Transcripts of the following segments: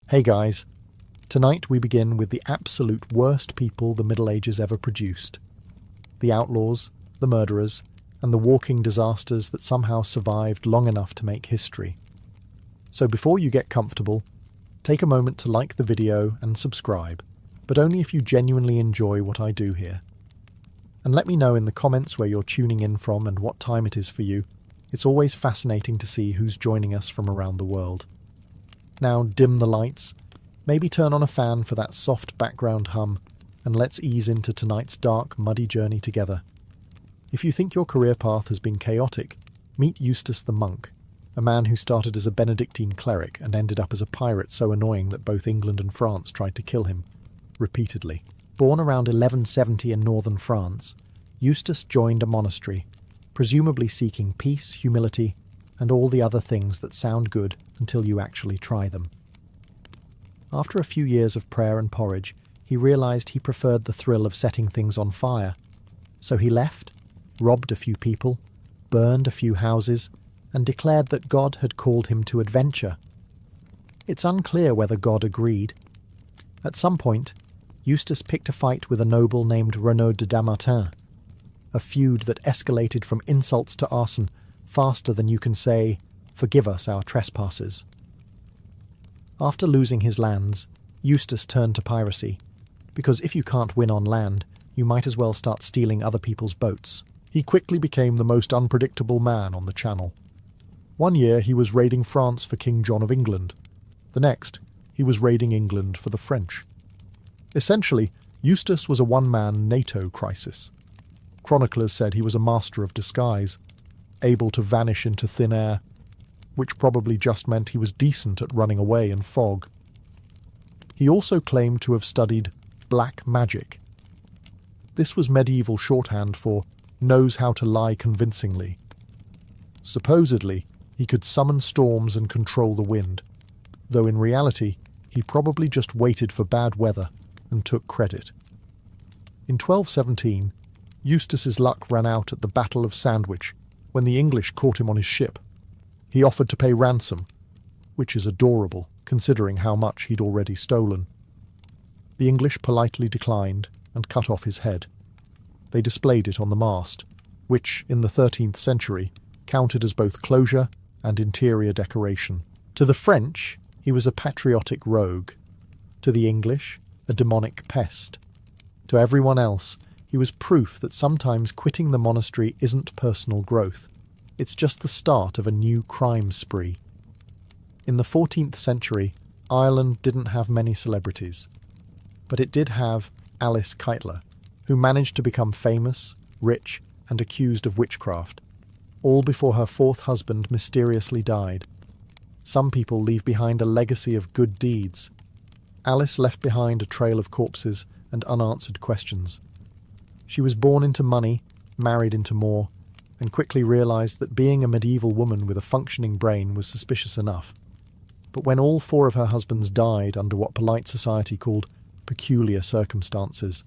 Hey guys, tonight we begin with the absolute worst people the Middle Ages ever produced. The outlaws, the murderers, and the walking disasters that somehow survived long enough to make history. So before you get comfortable, take a moment to like the video and subscribe, but only if you genuinely enjoy what I do here. And let me know in the comments where you're tuning in from and what time it is for you. It's always fascinating to see who's joining us from around the world. Now dim the lights, maybe turn on a fan for that soft background hum, and let's ease into tonight's dark, muddy journey together. If you think your career path has been chaotic, meet Eustace the Monk, a man who started as a Benedictine cleric and ended up as a pirate so annoying that both England and France tried to kill him, repeatedly. Born around 1170 in northern France, Eustace joined a monastery, presumably seeking peace, humility, and all the other things that sound good until you actually try them. After a few years of prayer and porridge, he realised he preferred the thrill of setting things on fire. So he left, robbed a few people, burned a few houses, and declared that God had called him to adventure. It's unclear whether God agreed. At some point, Eustace picked a fight with a noble named Renaud de Damartin, a feud that escalated from insults to arson faster than you can say, "Forgive us our trespasses." After losing his lands, Eustace turned to piracy, because if you can't win on land, you might as well start stealing other people's boats. He quickly became the most unpredictable man on the Channel. One year he was raiding France for King John of England. The next, he was raiding England for the French. Essentially, Eustace was a one-man NATO crisis. Chroniclers said he was a master of disguise, able to vanish into thin air, which probably just meant he was decent at running away in fog. He also claimed to have studied black magic. This was medieval shorthand for knows how to lie convincingly. Supposedly, he could summon storms and control the wind, though in reality, he probably just waited for bad weather and took credit. In 1217, Eustace's luck ran out at the Battle of Sandwich when the English caught him on his ship. He offered to pay ransom, which is adorable considering how much he'd already stolen. The English politely declined and cut off his head. They displayed it on the mast, which, in the 13th century, counted as both closure and interior decoration. To the French, he was a patriotic rogue. To the English, a demonic pest. To everyone else, he was proof that sometimes quitting the monastery isn't personal growth. It's just the start of a new crime spree. In the 14th century, Ireland didn't have many celebrities, but it did have Alice Keitler, who managed to become famous, rich, and accused of witchcraft, all before her fourth husband mysteriously died. Some people leave behind a legacy of good deeds. Alice left behind a trail of corpses and unanswered questions. She was born into money, married into more, and quickly realised that being a medieval woman with a functioning brain was suspicious enough. But when all four of her husbands died under what polite society called peculiar circumstances,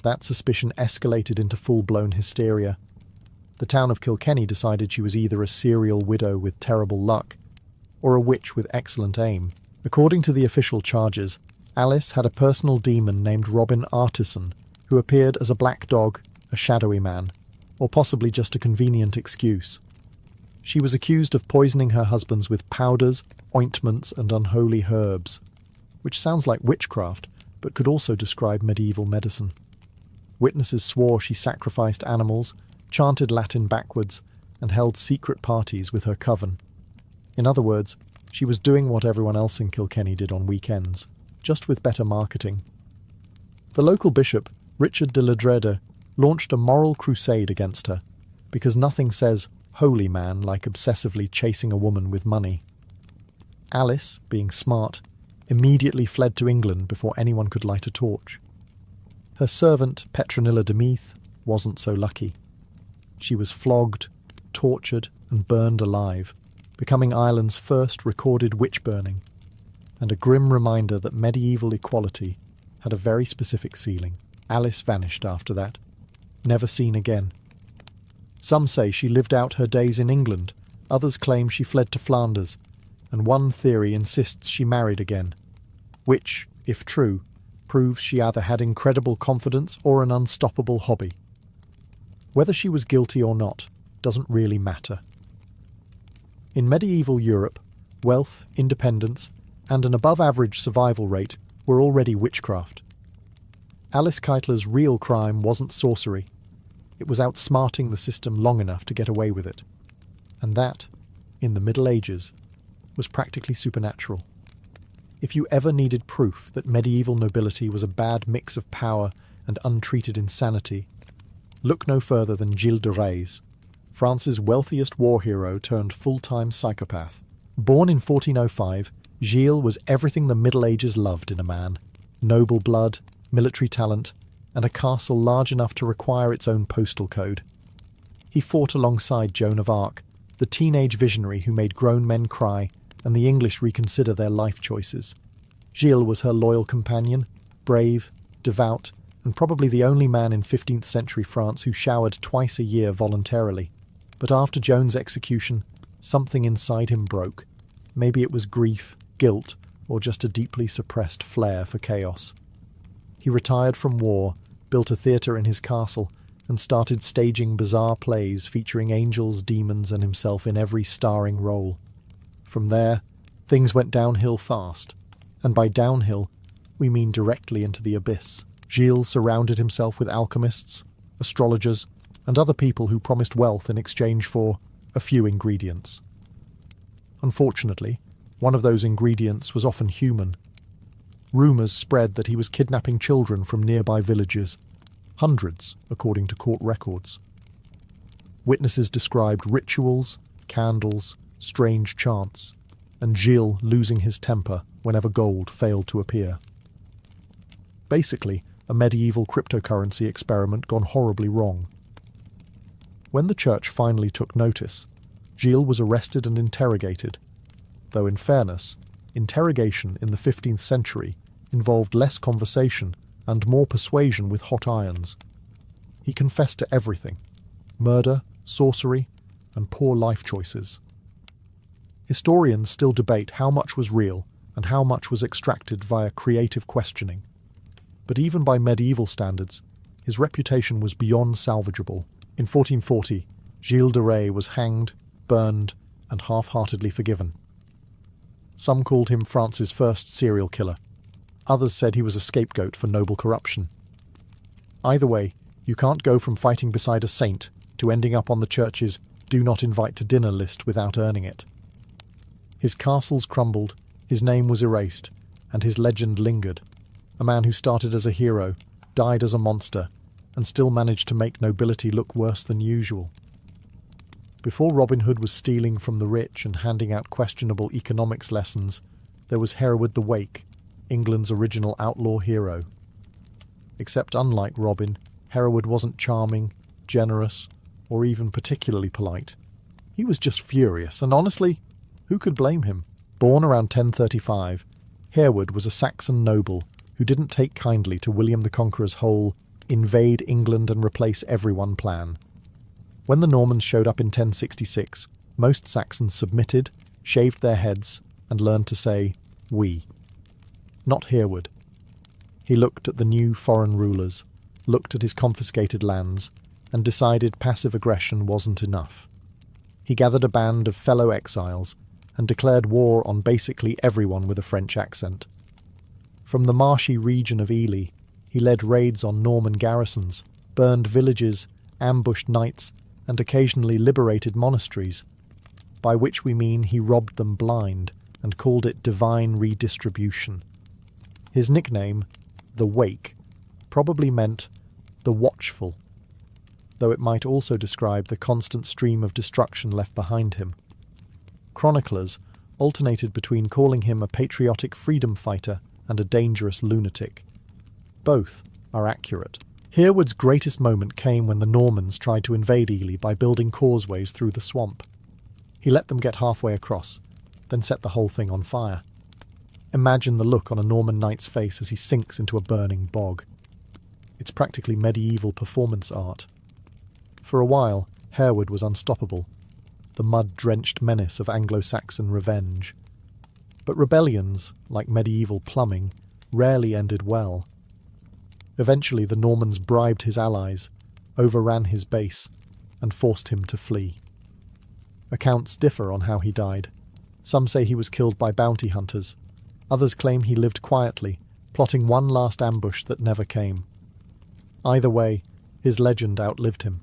that suspicion escalated into full-blown hysteria. The town of Kilkenny decided she was either a serial widow with terrible luck, or a witch with excellent aim. According to the official charges, Alice had a personal demon named Robin Artisan, who appeared as a black dog, a shadowy man, or possibly just a convenient excuse. She was accused of poisoning her husbands with powders, ointments, and unholy herbs, which sounds like witchcraft, but could also describe medieval medicine. Witnesses swore she sacrificed animals, chanted Latin backwards, and held secret parties with her coven. In other words, she was doing what everyone else in Kilkenny did on weekends, just with better marketing. The local bishop, Richard de la Drede, launched a moral crusade against her, because nothing says holy man like obsessively chasing a woman with money. Alice, being smart, immediately fled to England before anyone could light a torch. Her servant, Petronilla de Meath, wasn't so lucky. She was flogged, tortured, and burned alive, becoming Ireland's first recorded witch burning, and a grim reminder that medieval equality had a very specific ceiling. Alice vanished after that, never seen again. Some say she lived out her days in England, others claim she fled to Flanders, and one theory insists she married again, which, if true, proves she either had incredible confidence or an unstoppable hobby. Whether she was guilty or not doesn't really matter. In medieval Europe, wealth, independence, and an above-average survival rate were already witchcraft. Alice Keitler's real crime wasn't sorcery. It was outsmarting the system long enough to get away with it. And that, in the Middle Ages, was practically supernatural. If you ever needed proof that medieval nobility was a bad mix of power and untreated insanity, look no further than Gilles de Rais, France's wealthiest war hero turned full-time psychopath. Born in 1405, Gilles was everything the Middle Ages loved in a man: noble blood, military talent, and a castle large enough to require its own postal code. He fought alongside Joan of Arc, the teenage visionary who made grown men cry and the English reconsider their life choices. Gilles was her loyal companion, brave, devout, and probably the only man in 15th century France who showered twice a year voluntarily. But after Joan's execution, something inside him broke. Maybe it was grief, guilt, or just a deeply suppressed flair for chaos. He retired from war, built a theatre in his castle, and started staging bizarre plays featuring angels, demons, and himself in every starring role. From there, things went downhill fast, and by downhill, we mean directly into the abyss. Gilles surrounded himself with alchemists, astrologers, and other people who promised wealth in exchange for a few ingredients. Unfortunately, one of those ingredients was often human. Rumours spread that he was kidnapping children from nearby villages, hundreds, according to court records. Witnesses described rituals, candles, strange chants, and Gilles losing his temper whenever gold failed to appear. Basically, a medieval cryptocurrency experiment gone horribly wrong. When the church finally took notice, Gilles was arrested and interrogated, though in fairness, interrogation in the 15th century involved less conversation and more persuasion with hot irons. He confessed to everything: murder, sorcery, and poor life choices. Historians still debate how much was real and how much was extracted via creative questioning. But even by medieval standards, his reputation was beyond salvageable. In 1440, Gilles de Rais was hanged, burned, and half-heartedly forgiven. Some called him France's first serial killer. Others said he was a scapegoat for noble corruption. Either way, you can't go from fighting beside a saint to ending up on the church's "do not invite to dinner" list without earning it. His castles crumbled, his name was erased, and his legend lingered. A man who started as a hero, died as a monster, and still managed to make nobility look worse than usual. Before Robin Hood was stealing from the rich and handing out questionable economics lessons, there was Hereward the Wake, England's original outlaw hero. Except unlike Robin, Hereward wasn't charming, generous, or even particularly polite. He was just furious, and honestly, who could blame him? Born around 1035, Hereward was a Saxon noble who didn't take kindly to William the Conqueror's whole invade England and replace everyone plan. When the Normans showed up in 1066, most Saxons submitted, shaved their heads, and learned to say, "we." Not Hereward. He looked at the new foreign rulers, looked at his confiscated lands, and decided passive aggression wasn't enough. He gathered a band of fellow exiles and declared war on basically everyone with a French accent. From the marshy region of Ely, he led raids on Norman garrisons, burned villages, ambushed knights, and occasionally liberated monasteries, by which we mean he robbed them blind and called it divine redistribution. His nickname, the Wake, probably meant the watchful, though it might also describe the constant stream of destruction left behind him. Chroniclers alternated between calling him a patriotic freedom fighter and a dangerous lunatic. Both are accurate. Hereward's greatest moment came when the Normans tried to invade Ely by building causeways through the swamp. He let them get halfway across, then set the whole thing on fire. Imagine the look on a Norman knight's face as he sinks into a burning bog. It's practically medieval performance art. For a while, Hereward was unstoppable, the mud-drenched menace of Anglo-Saxon revenge. But rebellions, like medieval plumbing, rarely ended well. Eventually the Normans bribed his allies, overran his base, and forced him to flee. Accounts differ on how he died. Some say he was killed by bounty hunters. Others claim he lived quietly, plotting one last ambush that never came. Either way, his legend outlived him.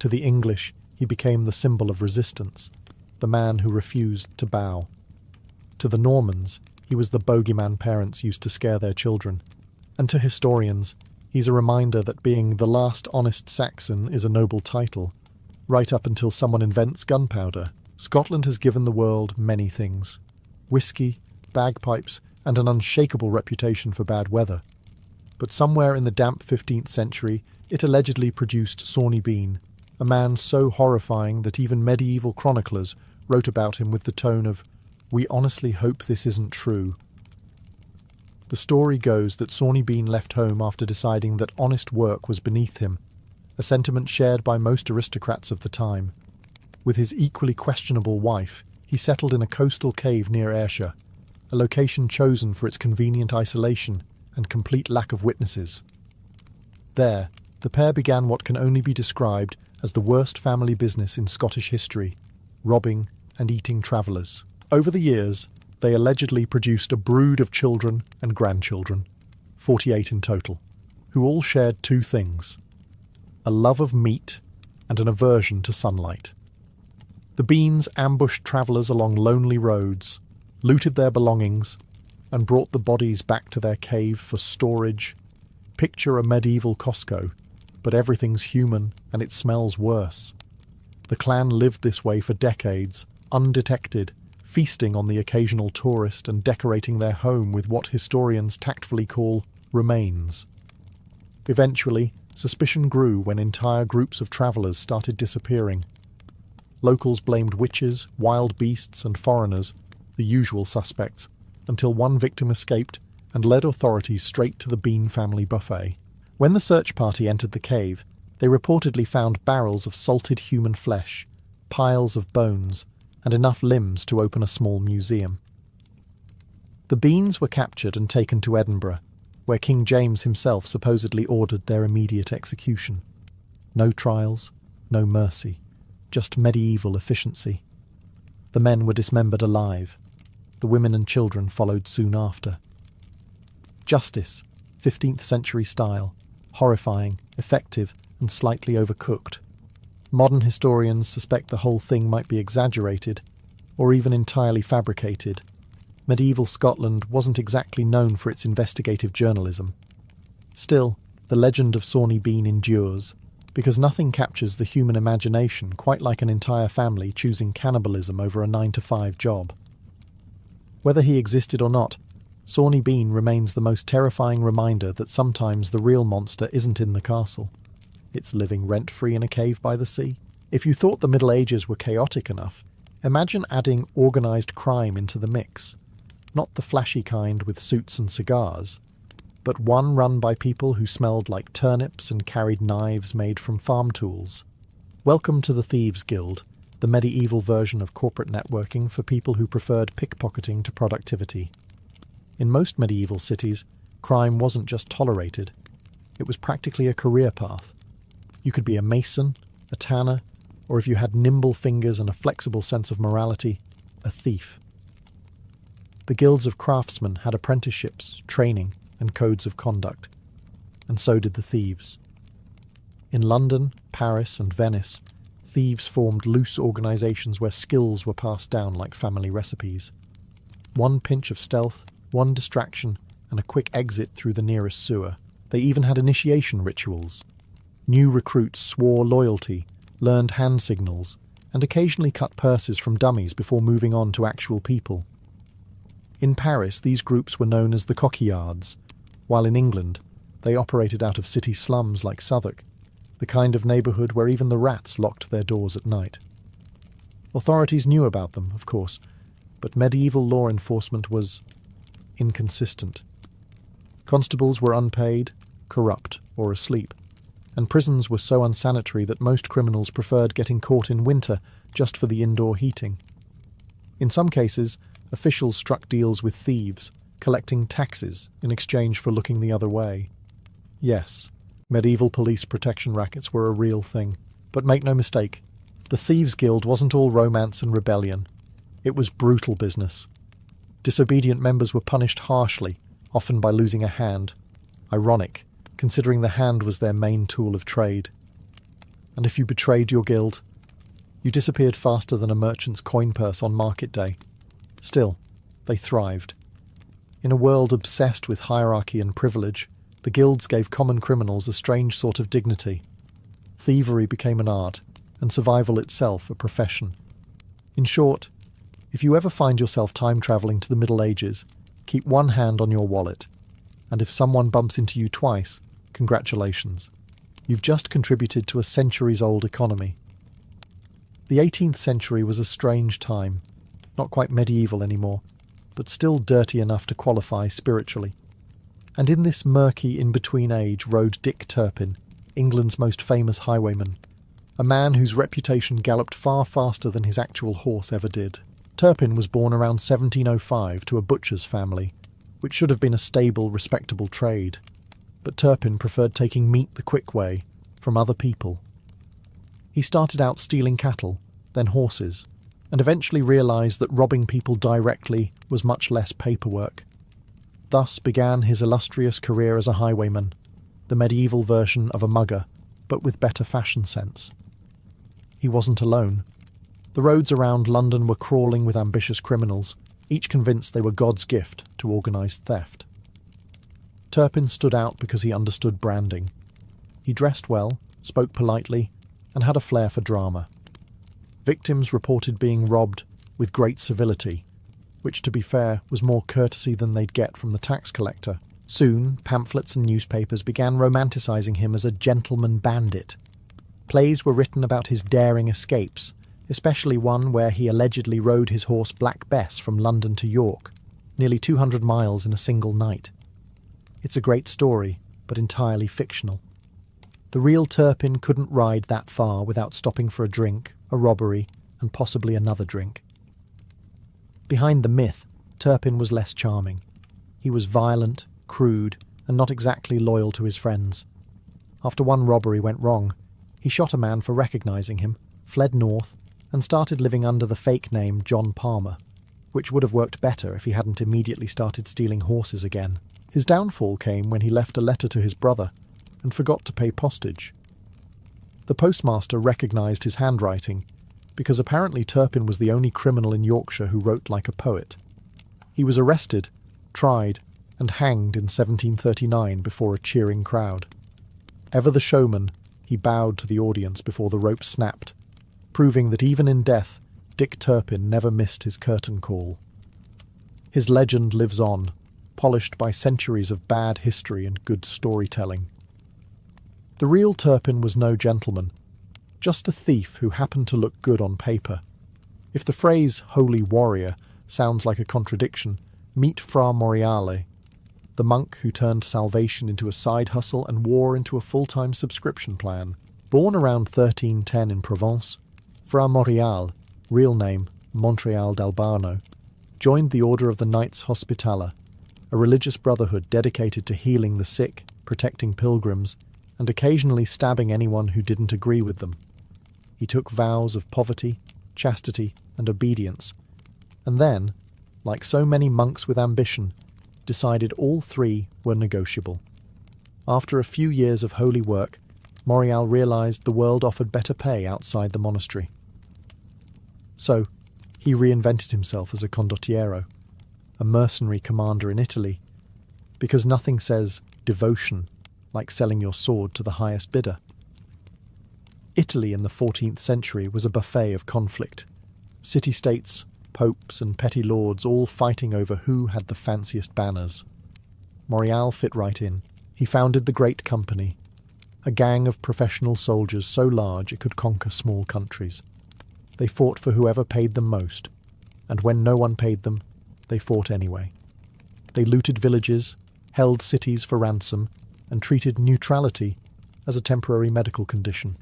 To the English, he became the symbol of resistance, the man who refused to bow. To the Normans, he was the bogeyman parents used to scare their children. And to historians, he's a reminder that being the last honest Saxon is a noble title. Right up until someone invents gunpowder, Scotland has given the world many things. Whiskey, bagpipes, and an unshakable reputation for bad weather. But somewhere in the damp 15th century, it allegedly produced Sawney Bean, a man so horrifying that even medieval chroniclers wrote about him with the tone of, "We honestly hope this isn't true." The story goes that Sawney Bean left home after deciding that honest work was beneath him, a sentiment shared by most aristocrats of the time. With his equally questionable wife, he settled in a coastal cave near Ayrshire, a location chosen for its convenient isolation and complete lack of witnesses. There, the pair began what can only be described as the worst family business in Scottish history, robbing and eating travellers. Over the years, they allegedly produced a brood of children and grandchildren, 48 in total, who all shared two things: a love of meat and an aversion to sunlight. The Beans ambushed travellers along lonely roads, looted their belongings, and brought the bodies back to their cave for storage. Picture a medieval Costco, but everything's human and it smells worse. The clan lived this way for decades, undetected, feasting on the occasional tourist and decorating their home with what historians tactfully call remains. Eventually, suspicion grew when entire groups of travellers started disappearing. Locals blamed witches, wild beasts, and foreigners, the usual suspects, until one victim escaped and led authorities straight to the Bean family buffet. When the search party entered the cave, they reportedly found barrels of salted human flesh, piles of bones, and enough limbs to open a small museum. The Beans were captured and taken to Edinburgh, where King James himself supposedly ordered their immediate execution. No trials, no mercy, just medieval efficiency. The men were dismembered alive. The women and children followed soon after. Justice, 15th century style, horrifying, effective, and slightly overcooked. Modern historians suspect the whole thing might be exaggerated, or even entirely fabricated. Medieval Scotland wasn't exactly known for its investigative journalism. Still, the legend of Sawney Bean endures, because nothing captures the human imagination quite like an entire family choosing cannibalism over a 9-to-5 job. Whether he existed or not, Sawney Bean remains the most terrifying reminder that sometimes the real monster isn't in the castle. It's living rent-free in a cave by the sea. If you thought the Middle Ages were chaotic enough, imagine adding organised crime into the mix. Not the flashy kind with suits and cigars, but one run by people who smelled like turnips and carried knives made from farm tools. Welcome to the Thieves' Guild, the medieval version of corporate networking for people who preferred pickpocketing to productivity. In most medieval cities, crime wasn't just tolerated. It was practically a career path. You could be a mason, a tanner, or if you had nimble fingers and a flexible sense of morality, a thief. The guilds of craftsmen had apprenticeships, training, and codes of conduct, and so did the thieves. In London, Paris, and Venice, thieves formed loose organisations where skills were passed down like family recipes. One pinch of stealth, one distraction, and a quick exit through the nearest sewer. They even had initiation rituals. New recruits swore loyalty, learned hand signals, and occasionally cut purses from dummies before moving on to actual people. In Paris, these groups were known as the coquillards, while in England, they operated out of city slums like Southwark, the kind of neighbourhood where even the rats locked their doors at night. Authorities knew about them, of course, but medieval law enforcement was inconsistent. Constables were unpaid, corrupt, or asleep, and prisons were so unsanitary that most criminals preferred getting caught in winter just for the indoor heating. In some cases, officials struck deals with thieves, collecting taxes in exchange for looking the other way. Yes, medieval police protection rackets were a real thing, but make no mistake, the Thieves' Guild wasn't all romance and rebellion. It was brutal business. Disobedient members were punished harshly, often by losing a hand. Ironic, considering the hand was their main tool of trade. And if you betrayed your guild, you disappeared faster than a merchant's coin purse on market day. Still, they thrived. In a world obsessed with hierarchy and privilege, the guilds gave common criminals a strange sort of dignity. Thievery became an art, and survival itself a profession. In short, if you ever find yourself time-travelling to the Middle Ages, keep one hand on your wallet, and if someone bumps into you twice, congratulations. You've just contributed to a centuries-old economy. The 18th century was a strange time, not quite medieval anymore, but still dirty enough to qualify spiritually. And in this murky in-between age rode Dick Turpin, England's most famous highwayman, a man whose reputation galloped far faster than his actual horse ever did. Turpin was born around 1705 to a butcher's family, which should have been a stable, respectable trade. But Turpin preferred taking meat the quick way, from other people. He started out stealing cattle, then horses, and eventually realised that robbing people directly was much less paperwork. Thus began his illustrious career as a highwayman, the medieval version of a mugger, but with better fashion sense. He wasn't alone. The roads around London were crawling with ambitious criminals, each convinced they were God's gift to organised theft. Turpin stood out because he understood branding. He dressed well, spoke politely, and had a flair for drama. Victims reported being robbed with great civility, which, to be fair, was more courtesy than they'd get from the tax collector. Soon, pamphlets and newspapers began romanticising him as a gentleman bandit. Plays were written about his daring escapes, especially one where he allegedly rode his horse Black Bess from London to York, nearly 200 miles in a single night. It's a great story, but entirely fictional. The real Turpin couldn't ride that far without stopping for a drink, a robbery, and possibly another drink. Behind the myth, Turpin was less charming. He was violent, crude, and not exactly loyal to his friends. After one robbery went wrong, he shot a man for recognising him, fled north, and started living under the fake name John Palmer, which would have worked better if he hadn't immediately started stealing horses again. His downfall came when he left a letter to his brother and forgot to pay postage. The postmaster recognised his handwriting, because apparently Turpin was the only criminal in Yorkshire who wrote like a poet. He was arrested, tried, and hanged in 1739 before a cheering crowd. Ever the showman, he bowed to the audience before the rope snapped, proving that even in death, Dick Turpin never missed his curtain call. His legend lives on, polished by centuries of bad history and good storytelling. The real Turpin was no gentleman, just a thief who happened to look good on paper. If the phrase holy warrior sounds like a contradiction, meet Fra Moriale, the monk who turned salvation into a side hustle and war into a full-time subscription plan. Born around 1310 in Provence, Fra Moriale, real name Montreal d'Albano, joined the Order of the Knights Hospitaller, a religious brotherhood dedicated to healing the sick, protecting pilgrims, and occasionally stabbing anyone who didn't agree with them. He took vows of poverty, chastity, and obedience, and then, like so many monks with ambition, decided all three were negotiable. After a few years of holy work, Morial realised the world offered better pay outside the monastery. So, he reinvented himself as a condottiero, a mercenary commander in Italy, because nothing says devotion like selling your sword to the highest bidder. Italy in the 14th century was a buffet of conflict. City-states, popes and petty lords all fighting over who had the fanciest banners. Morial fit right in. He founded the Great Company, a gang of professional soldiers so large it could conquer small countries. They fought for whoever paid them most, and when no one paid them, they fought anyway. They looted villages, held cities for ransom, and treated neutrality as a temporary medical condition.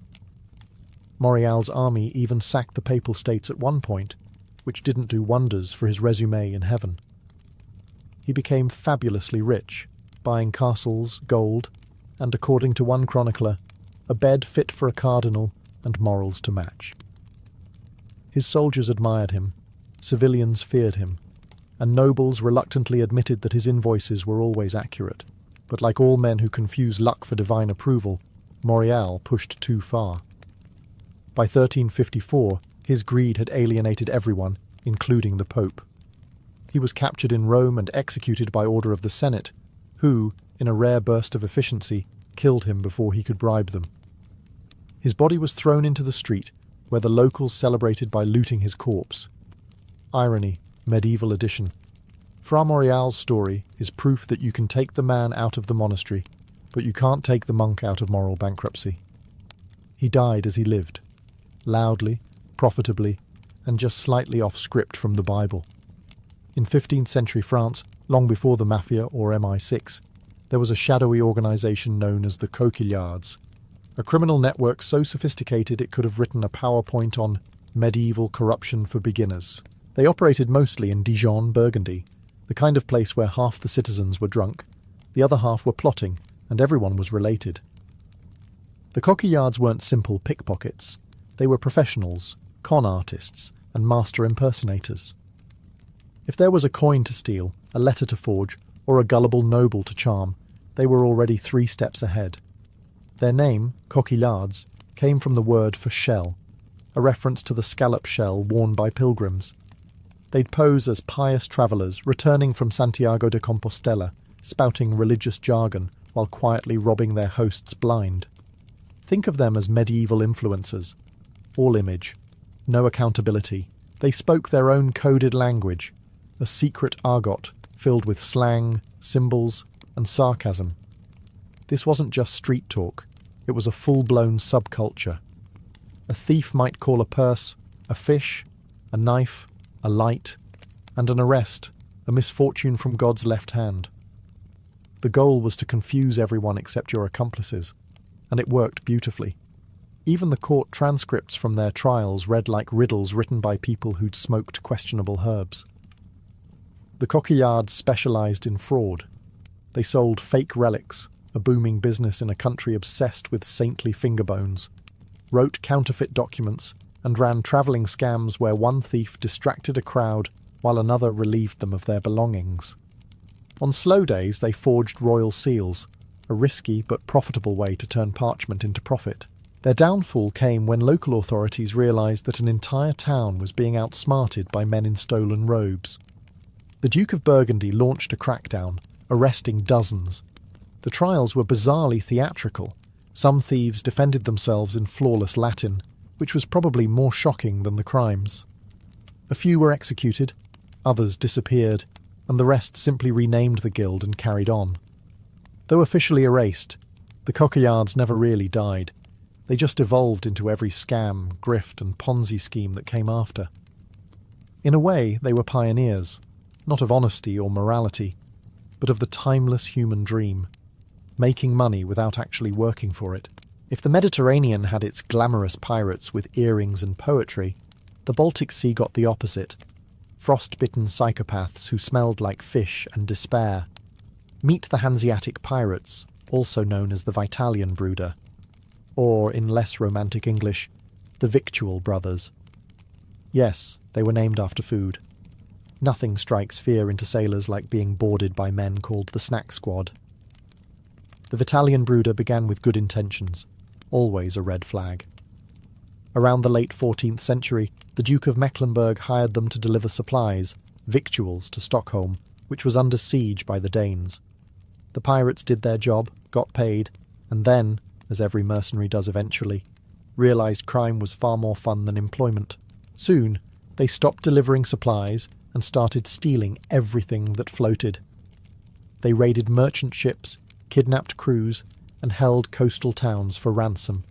Morial's army even sacked the Papal States at one point, which didn't do wonders for his resume in heaven. He became fabulously rich, buying castles, gold, and, according to one chronicler, a bed fit for a cardinal and morals to match. His soldiers admired him, civilians feared him, and nobles reluctantly admitted that his invoices were always accurate. But like all men who confuse luck for divine approval, Morreale pushed too far. By 1354, his greed had alienated everyone, including the Pope. He was captured in Rome and executed by order of the Senate, who, in a rare burst of efficiency, killed him before he could bribe them. His body was thrown into the street, where the locals celebrated by looting his corpse. Irony, medieval edition. Fra Morreale's story is proof that you can take the man out of the monastery, but you can't take the monk out of moral bankruptcy. He died as he lived, loudly, profitably, and just slightly off script from the Bible. In 15th century France, long before the Mafia or MI6, there was a shadowy organisation known as the Coquillards, a criminal network so sophisticated it could have written a PowerPoint on medieval corruption for beginners. They operated mostly in Dijon, Burgundy, the kind of place where half the citizens were drunk, the other half were plotting, and everyone was related. The Coquillards weren't simple pickpockets. They were professionals, con artists, and master impersonators. If there was a coin to steal, a letter to forge, or a gullible noble to charm, they were already 3 steps ahead. Their name, Coquillards, came from the word for shell, a reference to the scallop shell worn by pilgrims. They'd pose as pious travellers returning from Santiago de Compostela, spouting religious jargon while quietly robbing their hosts blind. Think of them as medieval influencers. All image, no accountability. They spoke their own coded language, a secret argot filled with slang, symbols, and sarcasm. This wasn't just street talk, it was a full-blown subculture. A thief might call a purse a fish, a knife, a light, and an arrest a misfortune from God's left hand. The goal was to confuse everyone except your accomplices, and it worked beautifully. Even the court transcripts from their trials read like riddles written by people who'd smoked questionable herbs. The Coquillards specialised in fraud. They sold fake relics, a booming business in a country obsessed with saintly finger bones, wrote counterfeit documents, and ran travelling scams where one thief distracted a crowd while another relieved them of their belongings. On slow days they forged royal seals, a risky but profitable way to turn parchment into profit. Their downfall came when local authorities realised that an entire town was being outsmarted by men in stolen robes. The Duke of Burgundy launched a crackdown, arresting dozens. The trials were bizarrely theatrical. Some thieves defended themselves in flawless Latin, which was probably more shocking than the crimes. A few were executed, others disappeared, and the rest simply renamed the guild and carried on. Though officially erased, the Coquillards never really died. They just evolved into every scam, grift, and Ponzi scheme that came after. In a way, they were pioneers, not of honesty or morality, but of the timeless human dream, making money without actually working for it. If the Mediterranean had its glamorous pirates with earrings and poetry, the Baltic Sea got the opposite. Frost-bitten psychopaths who smelled like fish and despair. Meet the Hanseatic pirates, also known as the Vitalian Brooder, or, in less romantic English, the Victual Brothers. Yes, they were named after food. Nothing strikes fear into sailors like being boarded by men called the Snack Squad. The Vitalian Brooder began with good intentions, always a red flag. Around the late 14th century, the Duke of Mecklenburg hired them to deliver supplies, victuals, to Stockholm, which was under siege by the Danes. The pirates did their job, got paid, and then, as every mercenary does eventually, realised crime was far more fun than employment. Soon, they stopped delivering supplies and started stealing everything that floated. They raided merchant ships, kidnapped crews, and held coastal towns for ransom.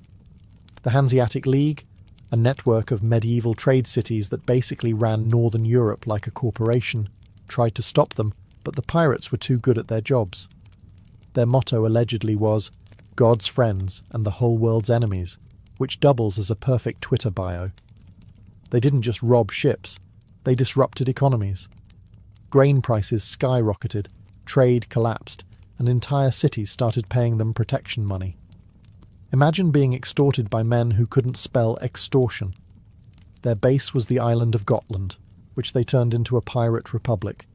The Hanseatic League, a network of medieval trade cities that basically ran northern Europe like a corporation, tried to stop them, but the pirates were too good at their jobs. Their motto allegedly was, "God's friends and the whole world's enemies," which doubles as a perfect Twitter bio. They didn't just rob ships, They disrupted economies. Grain prices skyrocketed, trade collapsed, and entire cities started paying them protection money. Imagine being extorted by men who couldn't spell extortion. Their base was the island of Gotland, which they turned into a pirate republic,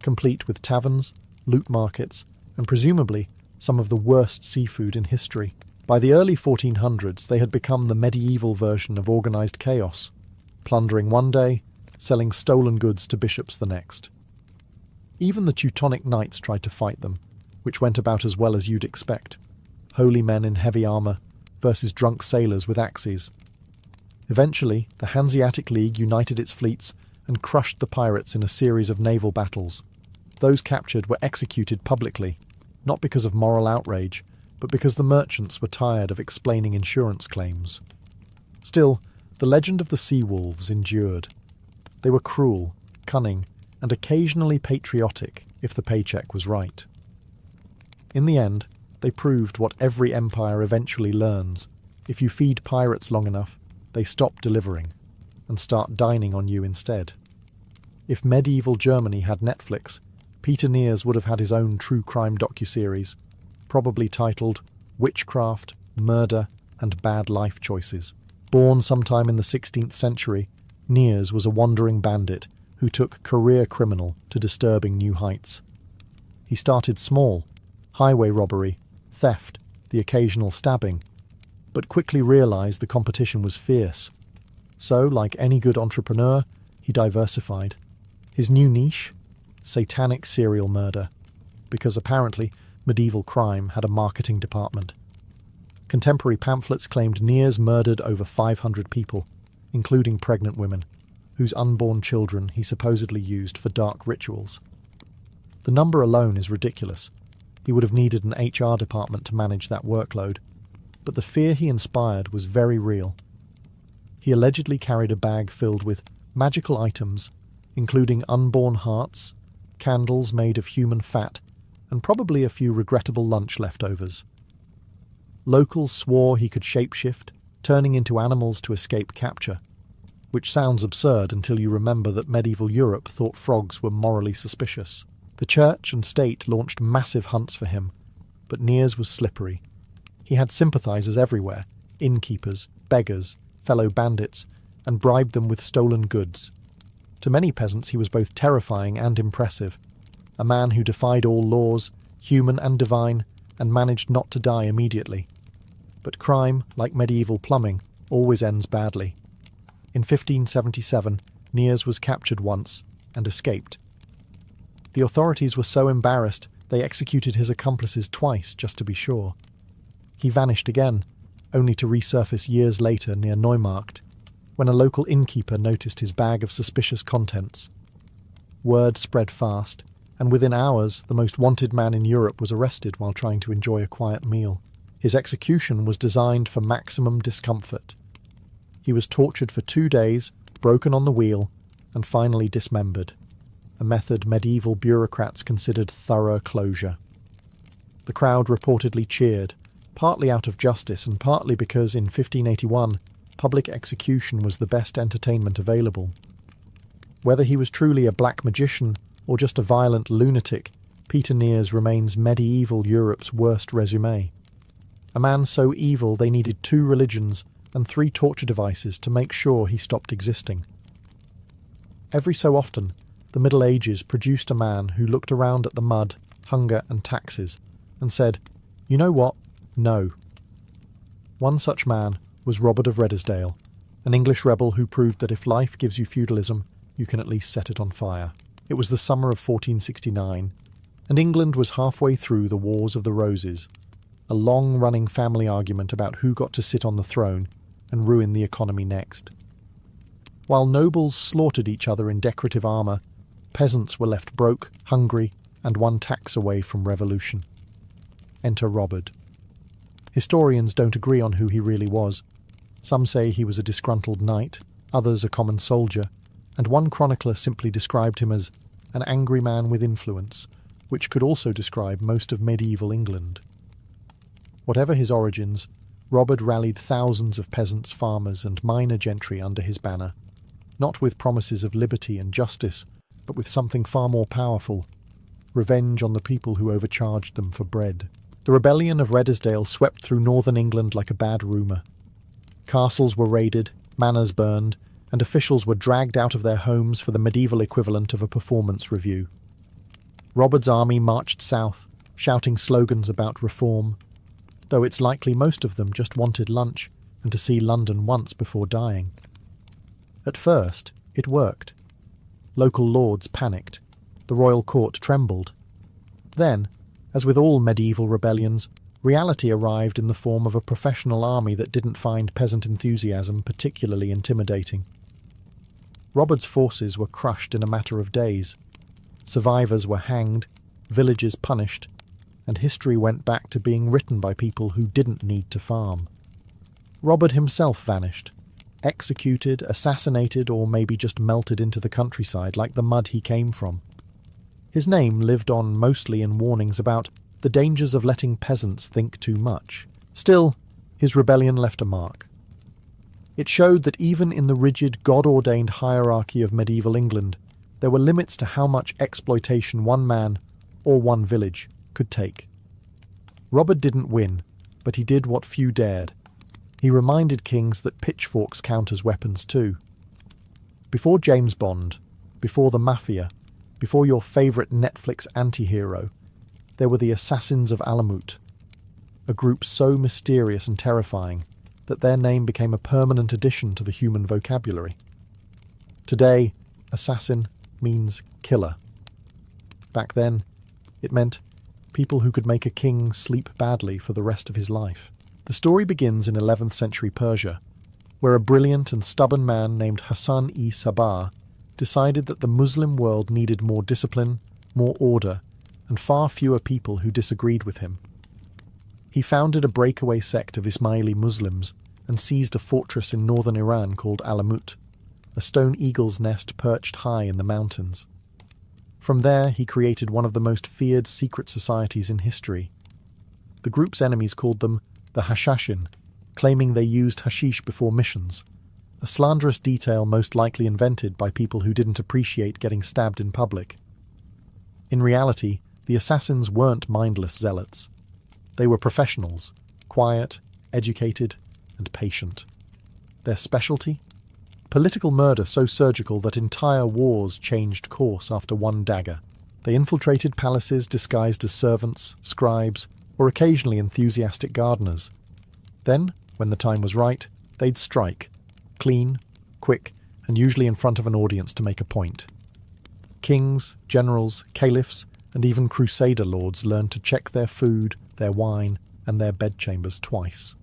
complete with taverns, loot markets, and presumably some of the worst seafood in history. By the early 1400s, they had become the medieval version of organised chaos, plundering one day, selling stolen goods to bishops the next. Even the Teutonic knights tried to fight them, which went about as well as you'd expect. Holy men in heavy armour versus drunk sailors with axes. Eventually, the Hanseatic League united its fleets and crushed the pirates in a series of naval battles. Those captured were executed publicly, not because of moral outrage, but because the merchants were tired of explaining insurance claims. Still, the legend of the sea wolves endured. They were cruel, cunning, and occasionally patriotic if the paycheck was right. In the end, they proved what every empire eventually learns. If you feed pirates long enough, they stop delivering and start dining on you instead. If medieval Germany had Netflix, Peter Nears would have had his own true crime docuseries, probably titled Witchcraft, Murder, and Bad Life Choices. Born sometime in the 16th century, Nears was a wandering bandit who took career criminal to disturbing new heights. He started small, highway robbery, theft, the occasional stabbing, but quickly realised the competition was fierce. So, like any good entrepreneur, he diversified. His new niche? Satanic serial murder, because apparently medieval crime had a marketing department. Contemporary pamphlets claimed Nears murdered over 500 people, including pregnant women, whose unborn children he supposedly used for dark rituals. The number alone is ridiculous. He would have needed an HR department to manage that workload, but the fear he inspired was very real. He allegedly carried a bag filled with magical items, including unborn hearts, candles made of human fat, and probably a few regrettable lunch leftovers. Locals swore he could shapeshift, turning into animals to escape capture, which sounds absurd until you remember that medieval Europe thought frogs were morally suspicious. The church and state launched massive hunts for him, but Nears was slippery. He had sympathisers everywhere, innkeepers, beggars, fellow bandits, and bribed them with stolen goods. To many peasants he was both terrifying and impressive, a man who defied all laws, human and divine, and managed not to die immediately. But crime, like medieval plumbing, always ends badly. In 1577, Nears was captured once and escaped. The authorities were so embarrassed they executed his accomplices twice just to be sure. He vanished again, only to resurface years later near Neumarkt, when a local innkeeper noticed his bag of suspicious contents. Word spread fast, and within hours the most wanted man in Europe was arrested while trying to enjoy a quiet meal. His execution was designed for maximum discomfort. He was tortured for 2 days, broken on the wheel, and finally dismembered, a method medieval bureaucrats considered thorough closure. The crowd reportedly cheered, partly out of justice and partly because in 1581 public execution was the best entertainment available. Whether he was truly a black magician or just a violent lunatic, Peter Nears remains medieval Europe's worst resume. A man so evil they needed 2 religions and 3 torture devices to make sure he stopped existing. Every so often, the Middle Ages produced a man who looked around at the mud, hunger and taxes and said, "You know what? No." One such man was Robert of Redesdale, an English rebel who proved that if life gives you feudalism, you can at least set it on fire. It was the summer of 1469, and England was halfway through the Wars of the Roses, a long-running family argument about who got to sit on the throne and ruin the economy next. While nobles slaughtered each other in decorative armour, peasants were left broke, hungry, and one tax away from revolution. Enter Robert. Historians don't agree on who he really was. Some say he was a disgruntled knight, others a common soldier, and one chronicler simply described him as an angry man with influence, which could also describe most of medieval England. Whatever his origins, Robert rallied thousands of peasants, farmers, and minor gentry under his banner. not with promises of liberty and justice, but with something far more powerful: revenge on the people who overcharged them for bread. The rebellion of Redesdale swept through northern England like a bad rumour. Castles were raided, manors burned, and officials were dragged out of their homes for the medieval equivalent of a performance review. Robert's army marched south, shouting slogans about reform, though it's likely most of them just wanted lunch and to see London once before dying. At first, it worked. Local lords panicked. The royal court trembled. Then, as with all medieval rebellions, reality arrived in the form of a professional army that didn't find peasant enthusiasm particularly intimidating. Robert's forces were crushed in a matter of days. Survivors were hanged, villages punished, and history went back to being written by people who didn't need to farm. Robert himself vanished, executed, assassinated, or maybe just melted into the countryside like the mud he came from. His name lived on mostly in warnings about the dangers of letting peasants think too much. Still, his rebellion left a mark. It showed that even in the rigid, God-ordained hierarchy of medieval England, there were limits to how much exploitation one man, or one village, could take. Robert didn't win, but he did what few dared. He reminded kings that pitchforks count as weapons too. Before James Bond, before the Mafia, before your favourite Netflix anti-hero, there were the Assassins of Alamut, a group so mysterious and terrifying that their name became a permanent addition to the human vocabulary. Today, assassin means killer. Back then, it meant people who could make a king sleep badly for the rest of his life. The story begins in 11th century Persia, where a brilliant and stubborn man named Hassan-i-Sabah decided that the Muslim world needed more discipline, more order, and far fewer people who disagreed with him. He founded a breakaway sect of Ismaili Muslims and seized a fortress in northern Iran called Alamut, a stone eagle's nest perched high in the mountains. From there, he created one of the most feared secret societies in history. The group's enemies called them the Hashashin, claiming they used hashish before missions, a slanderous detail most likely invented by people who didn't appreciate getting stabbed in public. In reality, the assassins weren't mindless zealots. They were professionals, quiet, educated, and patient. Their specialty? Political murder so surgical that entire wars changed course after one dagger. They infiltrated palaces disguised as servants, scribes, or occasionally enthusiastic gardeners. Then, when the time was right, they'd strike, clean, quick, and usually in front of an audience to make a point. Kings, generals, caliphs, and even crusader lords learned to check their food, their wine, and their bedchambers twice.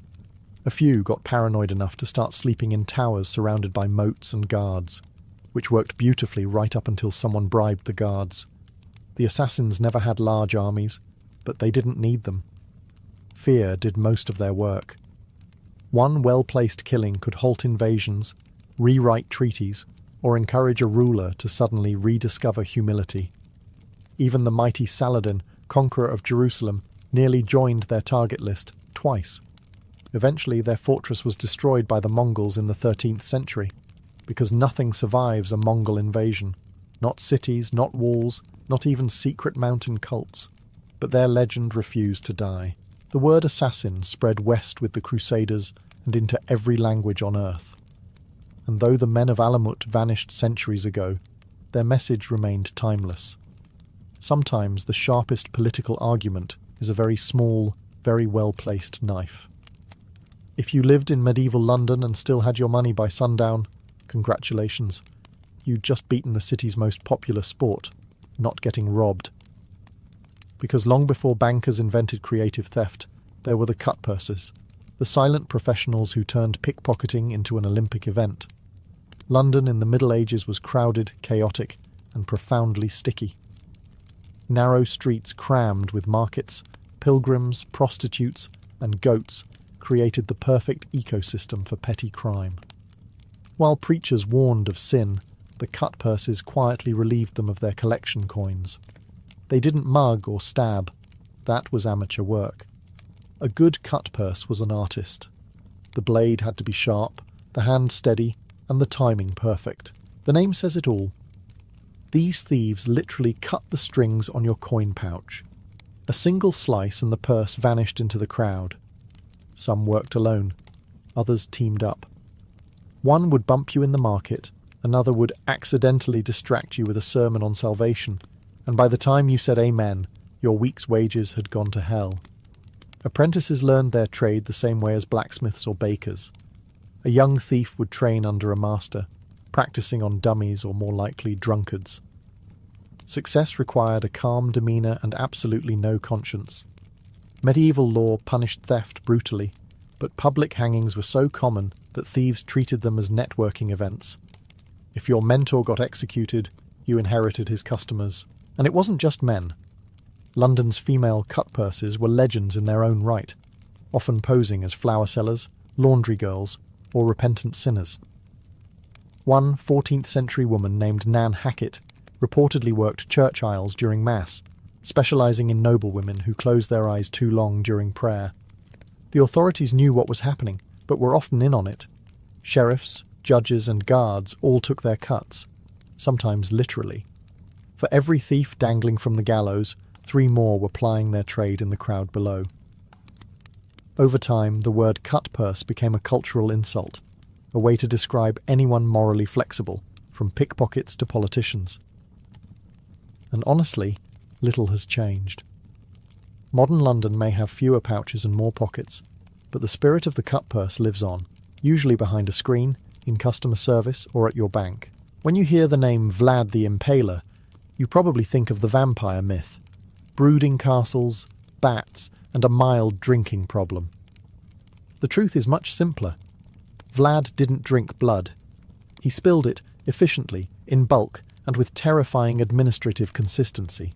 A few got paranoid enough to start sleeping in towers surrounded by moats and guards, which worked beautifully right up until someone bribed the guards. The assassins never had large armies, but they didn't need them. Fear did most of their work. One well-placed killing could halt invasions, rewrite treaties, or encourage a ruler to suddenly rediscover humility. Even the mighty Saladin, conqueror of Jerusalem, nearly joined their target list twice. Eventually, their fortress was destroyed by the Mongols in the 13th century, because nothing survives a Mongol invasion. Not cities, not walls, not even secret mountain cults. But their legend refused to die. The word assassin spread west with the Crusaders and into every language on earth. And though the men of Alamut vanished centuries ago, their message remained timeless. Sometimes the sharpest political argument is a very small, very well-placed knife. If you lived in medieval London and still had your money by sundown, congratulations. You'd just beaten the city's most popular sport, not getting robbed. Because long before bankers invented creative theft, there were the cutpurses, the silent professionals who turned pickpocketing into an Olympic event. London in the Middle Ages was crowded, chaotic, and profoundly sticky. Narrow streets crammed with markets, pilgrims, prostitutes, and goats created the perfect ecosystem for petty crime. While preachers warned of sin, the cutpurses quietly relieved them of their collection coins. They didn't mug or stab. That was amateur work. A good cutpurse was an artist. The blade had to be sharp, the hand steady, and the timing perfect. The name says it all. These thieves literally cut the strings on your coin pouch. A single slice and the purse vanished into the crowd. Some worked alone, others teamed up. One would bump you in the market, another would accidentally distract you with a sermon on salvation, and by the time you said amen, your week's wages had gone to hell. Apprentices learned their trade the same way as blacksmiths or bakers. A young thief would train under a master, practicing on dummies or more likely drunkards. Success required a calm demeanour and absolutely no conscience. Medieval law punished theft brutally, but public hangings were so common that thieves treated them as networking events. If your mentor got executed, you inherited his customers. And it wasn't just men. London's female cut-purses were legends in their own right, often posing as flower sellers, laundry girls, or repentant sinners. One 14th-century woman named Nan Hackett reportedly worked church aisles during Mass, specialising in noblewomen who closed their eyes too long during prayer. The authorities knew what was happening, but were often in on it. Sheriffs, judges and guards all took their cuts, sometimes literally. For every thief dangling from the gallows, 3 more were plying their trade in the crowd below. Over time, the word cut-purse became a cultural insult, a way to describe anyone morally flexible, from pickpockets to politicians. And honestly, little has changed. Modern London may have fewer pouches and more pockets, but the spirit of the cut-purse lives on, usually behind a screen, in customer service or at your bank. When you hear the name Vlad the Impaler, you probably think of the vampire myth. Brooding castles, bats, and a mild drinking problem. The truth is much simpler. Vlad didn't drink blood. He spilled it efficiently, in bulk, and with terrifying administrative consistency.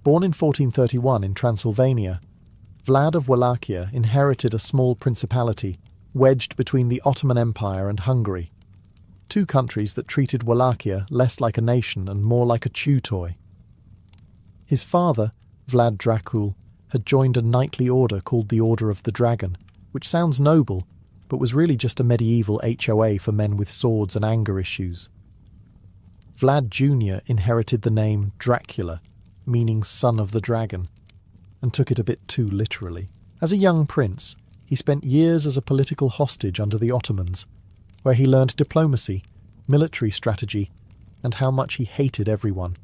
Born in 1431 in Transylvania, Vlad of Wallachia inherited a small principality wedged between the Ottoman Empire and Hungary, 2 countries that treated Wallachia less like a nation and more like a chew toy. His father, Vlad Dracula, had joined a knightly order called the Order of the Dragon, which sounds noble, but was really just a medieval HOA for men with swords and anger issues. Vlad Jr. inherited the name Dracula, meaning son of the dragon, and took it a bit too literally. As a young prince, he spent years as a political hostage under the Ottomans, where he learned diplomacy, military strategy, and how much he hated everyone.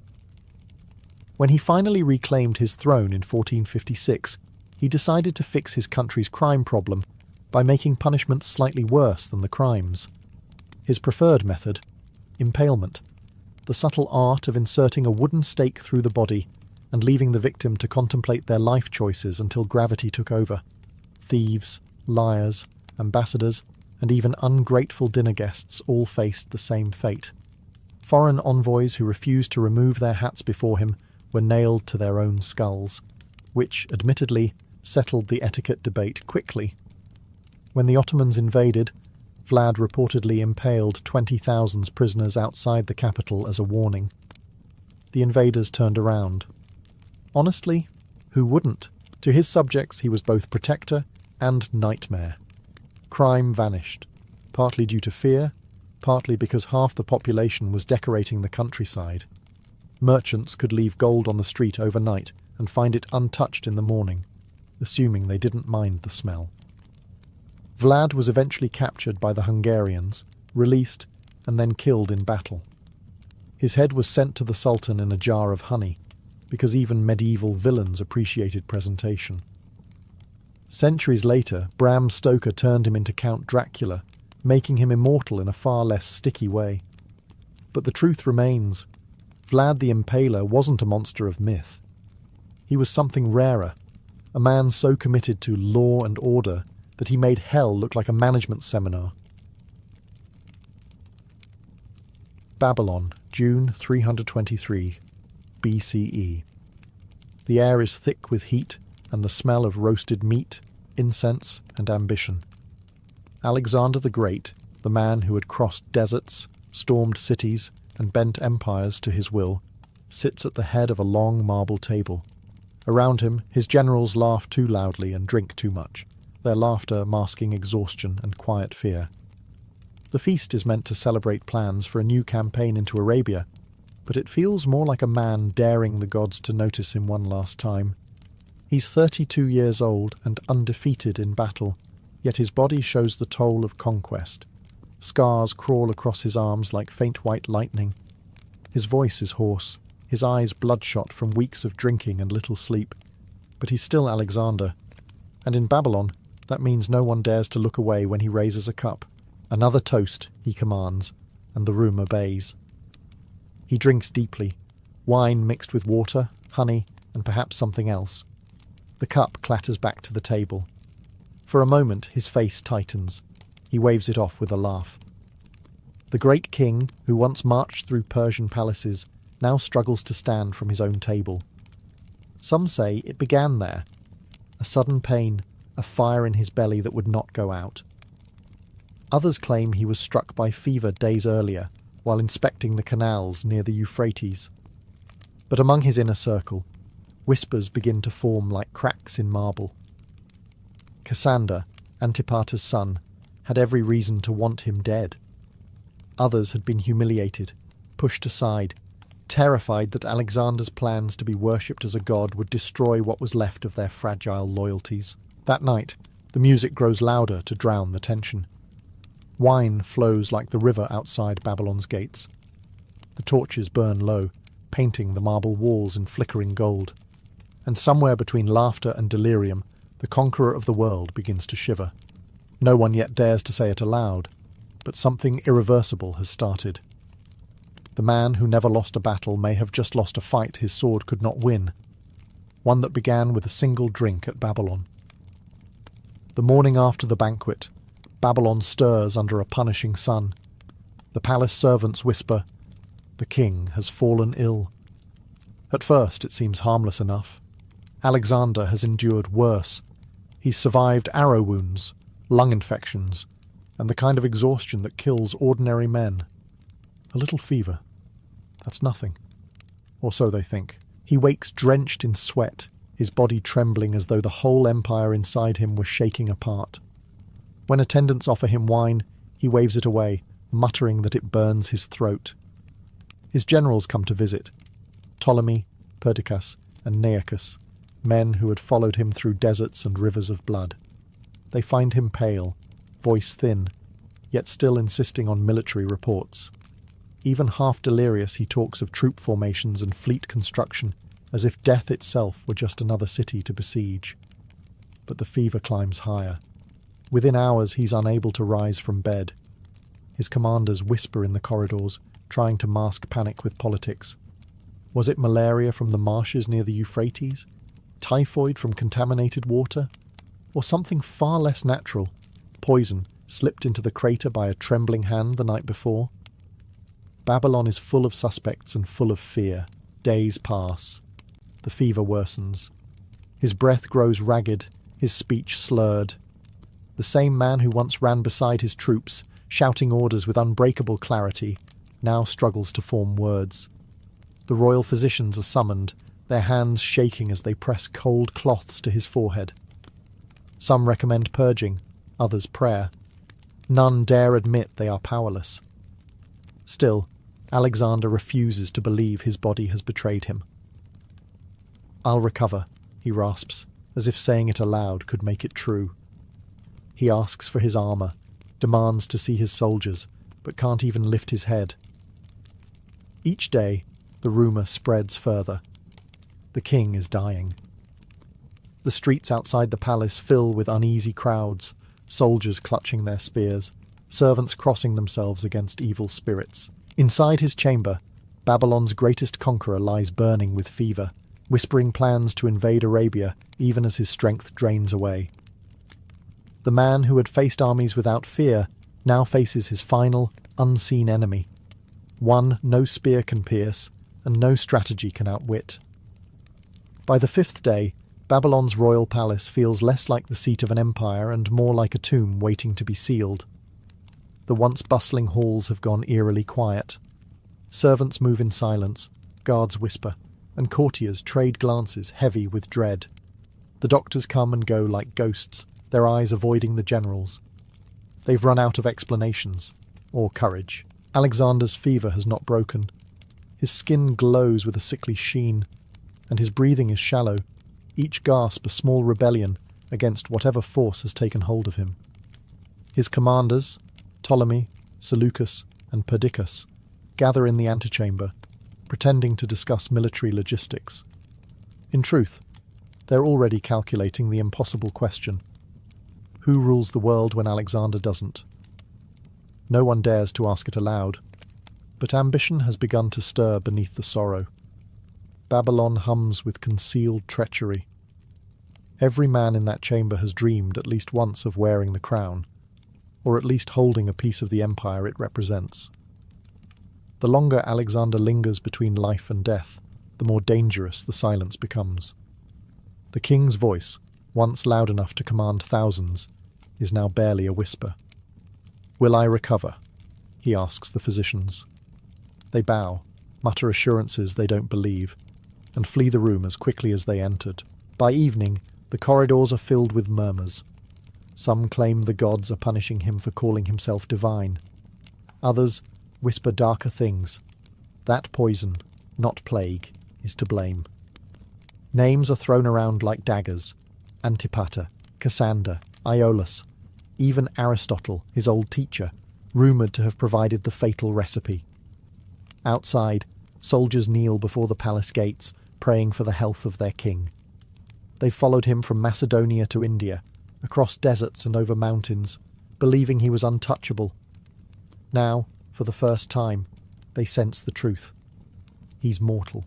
When he finally reclaimed his throne in 1456, he decided to fix his country's crime problem by making punishment slightly worse than the crimes. His preferred method, impalement, the subtle art of inserting a wooden stake through the body and leaving the victim to contemplate their life choices until gravity took over. Thieves, liars, ambassadors, and even ungrateful dinner guests all faced the same fate. Foreign envoys who refused to remove their hats before him were nailed to their own skulls, which, admittedly, settled the etiquette debate quickly. When the Ottomans invaded, Vlad reportedly impaled 20,000 prisoners outside the capital as a warning. The invaders turned around. Honestly, who wouldn't? To his subjects he was both protector and nightmare. Crime vanished, partly due to fear, partly because half the population was decorating the countryside. Merchants could leave gold on the street overnight and find it untouched in the morning, assuming they didn't mind the smell. Vlad was eventually captured by the Hungarians, released, and then killed in battle. His head was sent to the Sultan in a jar of honey, because even medieval villains appreciated presentation. Centuries later, Bram Stoker turned him into Count Dracula, making him immortal in a far less sticky way. But the truth remains, Vlad the Impaler wasn't a monster of myth. He was something rarer, a man so committed to law and order that he made hell look like a management seminar. Babylon, June 323, BCE. The air is thick with heat and the smell of roasted meat, incense, and ambition. Alexander the Great, the man who had crossed deserts, stormed cities, and bent empires to his will, sits at the head of a long marble table. Around him, his generals laugh too loudly and drink too much, their laughter masking exhaustion and quiet fear. The feast is meant to celebrate plans for a new campaign into Arabia, but it feels more like a man daring the gods to notice him one last time. He's 32 years old and undefeated in battle, yet his body shows the toll of conquest. Scars crawl across his arms like faint white lightning. His voice is hoarse, his eyes bloodshot from weeks of drinking and little sleep. But he's still Alexander, and in Babylon, that means no one dares to look away when he raises a cup. Another toast, he commands, and the room obeys. He drinks deeply, wine mixed with water, honey, and perhaps something else. The cup clatters back to the table. For a moment, his face tightens. He waves it off with a laugh. The great king, who once marched through Persian palaces, now struggles to stand from his own table. Some say it began there. A sudden pain, a fire in his belly that would not go out. Others claim he was struck by fever days earlier, while inspecting the canals near the Euphrates. But among his inner circle, whispers begin to form like cracks in marble. Cassander, Antipater's son, had every reason to want him dead. Others had been humiliated, pushed aside, terrified that Alexander's plans to be worshipped as a god would destroy what was left of their fragile loyalties. That night, the music grows louder to drown the tension. Wine flows like the river outside Babylon's gates. The torches burn low, painting the marble walls in flickering gold. And somewhere between laughter and delirium, the conqueror of the world begins to shiver. No one yet dares to say it aloud, but something irreversible has started. The man who never lost a battle may have just lost a fight his sword could not win, one that began with a single drink at Babylon. The morning after the banquet, Babylon stirs under a punishing sun. The palace servants whisper, "The king has fallen ill." At first it seems harmless enough. Alexander has endured worse. He's survived arrow wounds, lung infections, and the kind of exhaustion that kills ordinary men. A little fever. That's nothing. Or so they think. He wakes drenched in sweat, his body trembling as though the whole empire inside him was shaking apart. When attendants offer him wine, he waves it away, muttering that it burns his throat. His generals come to visit. Ptolemy, Perdiccas, and Nearchus, men who had followed him through deserts and rivers of blood. They find him pale, voice thin, yet still insisting on military reports. Even half delirious, he talks of troop formations and fleet construction, as if death itself were just another city to besiege. But the fever climbs higher. Within hours, he's unable to rise from bed. His commanders whisper in the corridors, trying to mask panic with politics. Was it malaria from the marshes near the Euphrates? Typhoid from contaminated water? Or something far less natural, poison slipped into the crater by a trembling hand the night before? Babylon is full of suspects and full of fear. Days pass. The fever worsens. His breath grows ragged, his speech slurred. The same man who once ran beside his troops, shouting orders with unbreakable clarity, now struggles to form words. The royal physicians are summoned, their hands shaking as they press cold cloths to his forehead. Some recommend purging, others prayer. None dare admit they are powerless. Still, Alexander refuses to believe his body has betrayed him. "I'll recover," he rasps, as if saying it aloud could make it true. He asks for his armour, demands to see his soldiers, but can't even lift his head. Each day, the rumour spreads further. The king is dying. The streets outside the palace fill with uneasy crowds, soldiers clutching their spears, servants crossing themselves against evil spirits. Inside his chamber, Babylon's greatest conqueror lies burning with fever, whispering plans to invade Arabia even as his strength drains away. The man who had faced armies without fear now faces his final, unseen enemy, one no spear can pierce and no strategy can outwit. By the fifth day, Babylon's royal palace feels less like the seat of an empire and more like a tomb waiting to be sealed. The once bustling halls have gone eerily quiet. Servants move in silence, guards whisper, and courtiers trade glances heavy with dread. The doctors come and go like ghosts, their eyes avoiding the generals. They've run out of explanations. or courage. Alexander's fever has not broken. His skin glows with a sickly sheen, and his breathing is shallow, each gasp a small rebellion against whatever force has taken hold of him. His commanders, Ptolemy, Seleucus, and Perdiccas, gather in the antechamber, pretending to discuss military logistics. In truth, they're already calculating the impossible question: who rules the world when Alexander doesn't? No one dares to ask it aloud, but ambition has begun to stir beneath the sorrow. Babylon hums with concealed treachery. Every man in that chamber has dreamed at least once of wearing the crown, or at least holding a piece of the empire it represents. The longer Alexander lingers between life and death, the more dangerous the silence becomes. The king's voice, once loud enough to command thousands, is now barely a whisper. "Will I recover?" he asks the physicians. They bow, mutter assurances they don't believe, and flee the room as quickly as they entered. By evening, the corridors are filled with murmurs. Some claim the gods are punishing him for calling himself divine. Others whisper darker things. That poison, not plague, is to blame. Names are thrown around like daggers: Antipater, Cassander, Iolus, even Aristotle, his old teacher, rumoured to have provided the fatal recipe. Outside, soldiers kneel before the palace gates, praying for the health of their king. They followed him from Macedonia to India, across deserts and over mountains, believing he was untouchable. Now, for the first time, they sense the truth. He's mortal.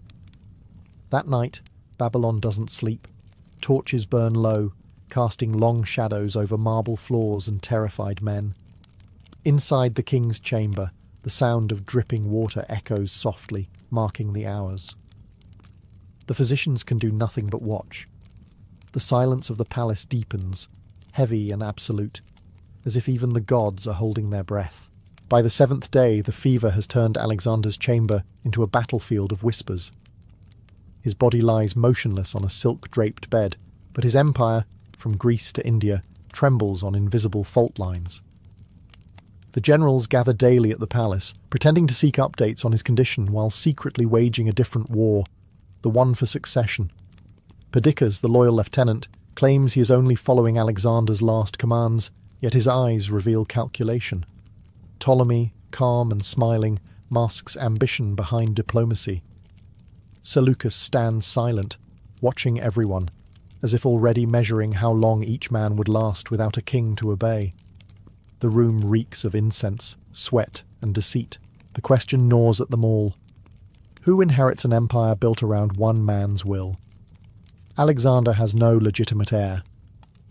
That night, Babylon doesn't sleep. Torches burn low, casting long shadows over marble floors and terrified men. Inside the king's chamber, the sound of dripping water echoes softly, marking the hours. The physicians can do nothing but watch. The silence of the palace deepens, heavy and absolute, as if even the gods are holding their breath. By the 7th day, the fever has turned Alexander's chamber into a battlefield of whispers. His body lies motionless on a silk-draped bed, but his empire, from Greece to India, trembles on invisible fault lines. The generals gather daily at the palace, pretending to seek updates on his condition while secretly waging a different war, the one for succession. Perdiccas, the loyal lieutenant, claims he is only following Alexander's last commands, yet his eyes reveal calculation. Ptolemy, calm and smiling, masks ambition behind diplomacy. Seleucus stands silent, watching everyone, as if already measuring how long each man would last without a king to obey. The room reeks of incense, sweat, and deceit. The question gnaws at them all. Who inherits an empire built around one man's will? Alexander has no legitimate heir.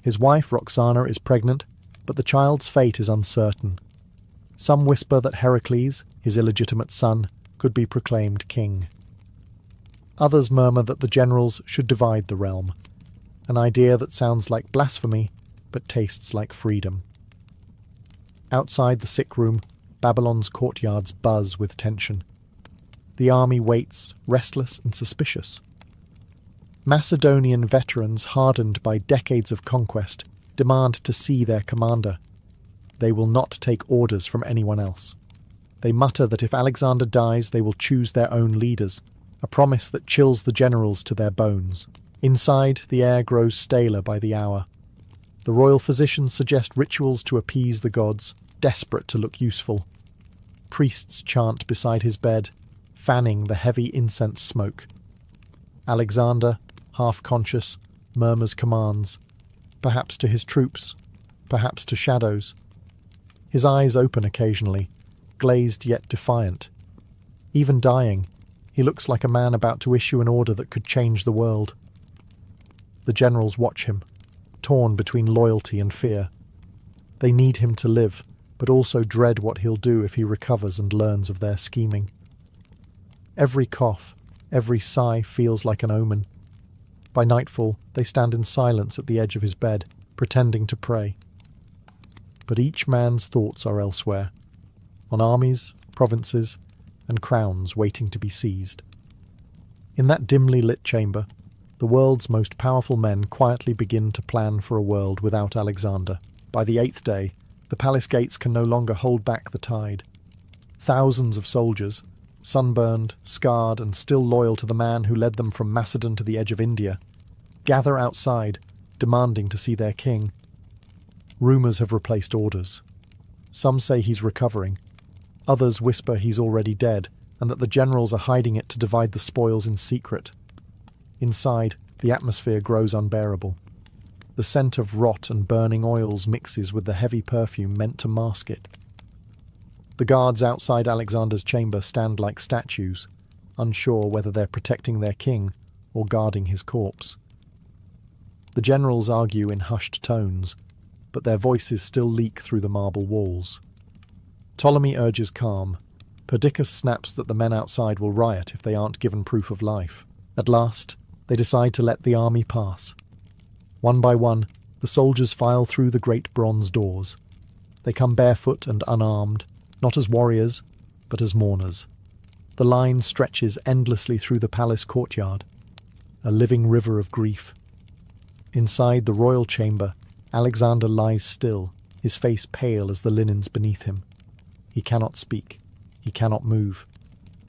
His wife, Roxana, is pregnant, but the child's fate is uncertain. Some whisper that Heracles, his illegitimate son, could be proclaimed king. Others murmur that the generals should divide the realm, an idea that sounds like blasphemy, but tastes like freedom. Outside the sick room, Babylon's courtyards buzz with tension. The army waits, restless and suspicious. Macedonian veterans, hardened by decades of conquest, demand to see their commander. They will not take orders from anyone else. They mutter that if Alexander dies, they will choose their own leaders, a promise that chills the generals to their bones. Inside, the air grows staler by the hour. The royal physicians suggest rituals to appease the gods, desperate to look useful. Priests chant beside his bed, fanning the heavy incense smoke. Alexander, half-conscious, murmurs commands, perhaps to his troops, perhaps to shadows. His eyes open occasionally, glazed yet defiant. Even dying, he looks like a man about to issue an order that could change the world. The generals watch him, torn between loyalty and fear. They need him to live, but also dread what he'll do if he recovers and learns of their scheming. Every cough, every sigh feels like an omen. By nightfall, they stand in silence at the edge of his bed, pretending to pray. But each man's thoughts are elsewhere, on armies, provinces, and crowns waiting to be seized. In that dimly lit chamber, the world's most powerful men quietly begin to plan for a world without Alexander. By the 8th day, The palace gates can no longer hold back the tide. Thousands of soldiers, sunburned, scarred, and still loyal to the man who led them from Macedon to the edge of India, gather outside, demanding to see their king. Rumours have replaced orders. Some say he's recovering. Others whisper he's already dead, and that the generals are hiding it to divide the spoils in secret. Inside, the atmosphere grows unbearable. The scent of rot and burning oils mixes with the heavy perfume meant to mask it. The guards outside Alexander's chamber stand like statues, unsure whether they're protecting their king or guarding his corpse. The generals argue in hushed tones, but their voices still leak through the marble walls. Ptolemy urges calm. Perdiccas snaps that the men outside will riot if they aren't given proof of life. At last, they decide to let the army pass. One by one, the soldiers file through the great bronze doors. They come barefoot and unarmed, not as warriors, but as mourners. The line stretches endlessly through the palace courtyard, a living river of grief. Inside the royal chamber, Alexander lies still, his face pale as the linens beneath him. He cannot speak. He cannot move.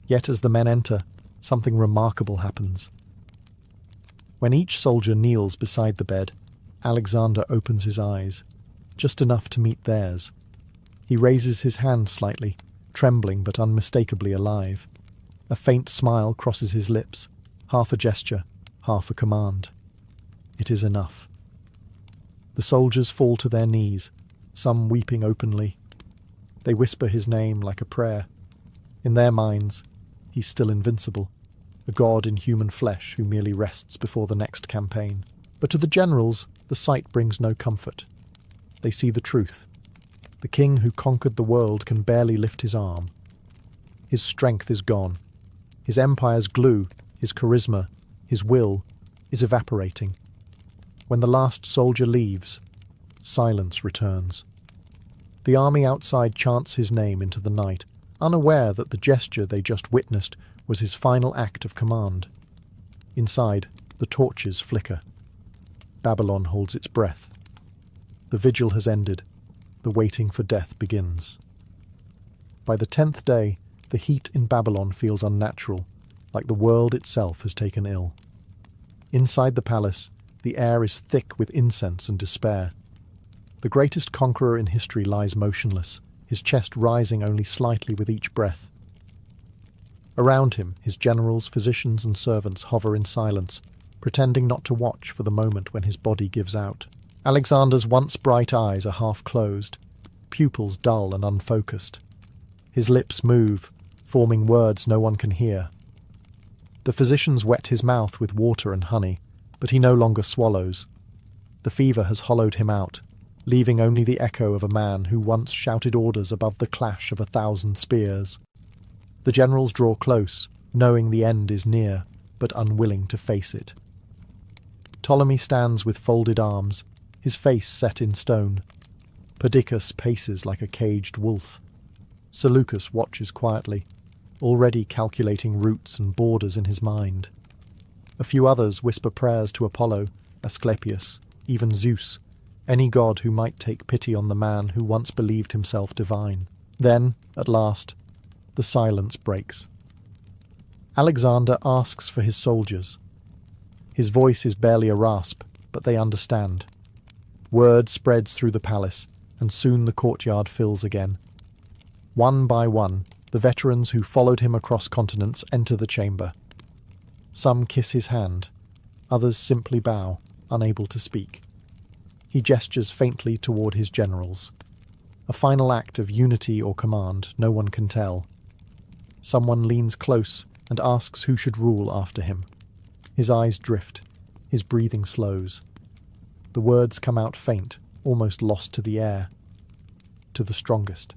Yet as the men enter, something remarkable happens. When each soldier kneels beside the bed, Alexander opens his eyes, just enough to meet theirs. He raises his hand slightly, trembling but unmistakably alive. A faint smile crosses his lips, half a gesture, half a command. It is enough. The soldiers fall to their knees, some weeping openly. They whisper his name like a prayer. In their minds, he's still invincible, a god in human flesh who merely rests before the next campaign. But to the generals, the sight brings no comfort. They see the truth. The king who conquered the world can barely lift his arm. His strength is gone. His empire's glue, his charisma, his will, is evaporating. When the last soldier leaves, silence returns. The army outside chants his name into the night, unaware that the gesture they just witnessed was his final act of command. Inside, the torches flicker. Babylon holds its breath. The vigil has ended. The waiting for death begins. By the 10th day, the heat in Babylon feels unnatural, like the world itself has taken ill. Inside the palace, the air is thick with incense and despair. The greatest conqueror in history lies motionless, his chest rising only slightly with each breath. Around him, his generals, physicians, and servants hover in silence, pretending not to watch for the moment when his body gives out. Alexander's once bright eyes are half closed, pupils dull and unfocused. His lips move, forming words no one can hear. The physicians wet his mouth with water and honey, but he no longer swallows. The fever has hollowed him out, leaving only the echo of a man who once shouted orders above the clash of 1,000 spears. The generals draw close, knowing the end is near, but unwilling to face it. Ptolemy stands with folded arms, his face set in stone. Perdiccas paces like a caged wolf. Seleucus watches quietly, already calculating routes and borders in his mind. A few others whisper prayers to Apollo, Asclepius, even Zeus, any god who might take pity on the man who once believed himself divine. Then, at last, the silence breaks. Alexander asks for his soldiers. His voice is barely a rasp, but they understand. Word spreads through the palace, and soon the courtyard fills again. One by one, the veterans who followed him across continents enter the chamber. Some kiss his hand, others simply bow, unable to speak. He gestures faintly toward his generals. A final act of unity or command, no one can tell. Someone leans close and asks who should rule after him. His eyes drift, his breathing slows. The words come out faint, almost lost to the air. To the strongest.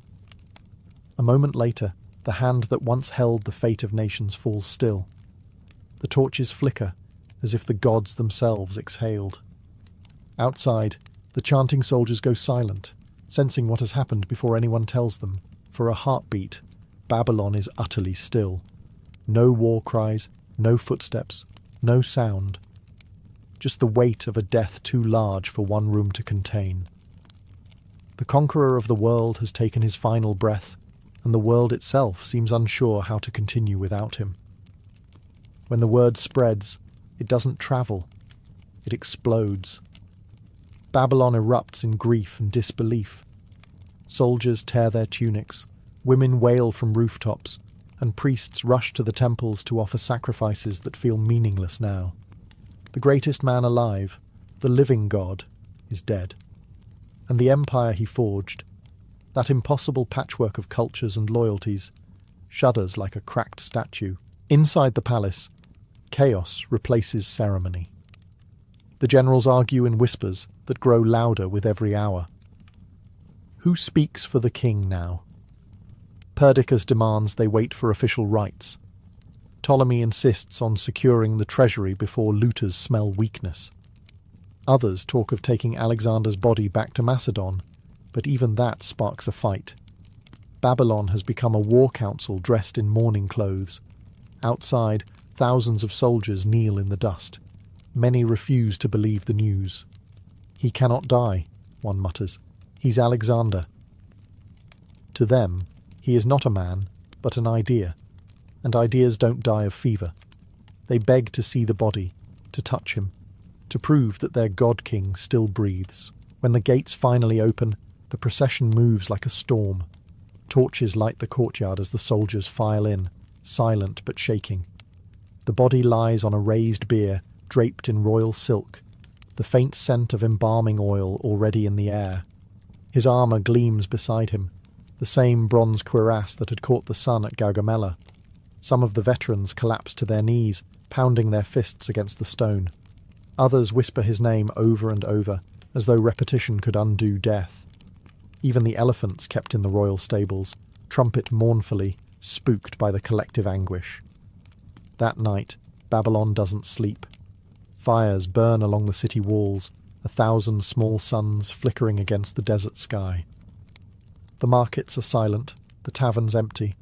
A moment later, the hand that once held the fate of nations falls still. The torches flicker, as if the gods themselves exhaled. Outside, the chanting soldiers go silent, sensing what has happened before anyone tells them. For a heartbeat, Babylon is utterly still. No war cries, no footsteps, no sound. Just the weight of a death too large for one room to contain. The conqueror of the world has taken his final breath, and the world itself seems unsure how to continue without him. When the word spreads, it doesn't travel, it explodes. Babylon erupts in grief and disbelief. Soldiers tear their tunics, women wail from rooftops, and priests rush to the temples to offer sacrifices that feel meaningless now. The greatest man alive, the living God, is dead. And the empire he forged, that impossible patchwork of cultures and loyalties, shudders like a cracked statue. Inside the palace, chaos replaces ceremony. The generals argue in whispers that grow louder with every hour. Who speaks for the king now? Perdiccas demands they wait for official rites. Ptolemy insists on securing the treasury before looters smell weakness. Others talk of taking Alexander's body back to Macedon, but even that sparks a fight. Babylon has become a war council dressed in mourning clothes. Outside, thousands of soldiers kneel in the dust. Many refuse to believe the news. He cannot die, one mutters. He's Alexander. To them, he is not a man, but an idea, and ideas don't die of fever. They beg to see the body, to touch him, to prove that their god-king still breathes. When the gates finally open, the procession moves like a storm. Torches light the courtyard as the soldiers file in, silent but shaking. The body lies on a raised bier, draped in royal silk, the faint scent of embalming oil already in the air. His armour gleams beside him, the same bronze cuirass that had caught the sun at Gaugamela. Some of the veterans collapse to their knees, pounding their fists against the stone. Others whisper his name over and over, as though repetition could undo death. Even the elephants kept in the royal stables trumpet mournfully, spooked by the collective anguish. That night, Babylon doesn't sleep. Fires burn along the city walls, 1,000 small suns flickering against the desert sky. The markets are silent, the taverns empty.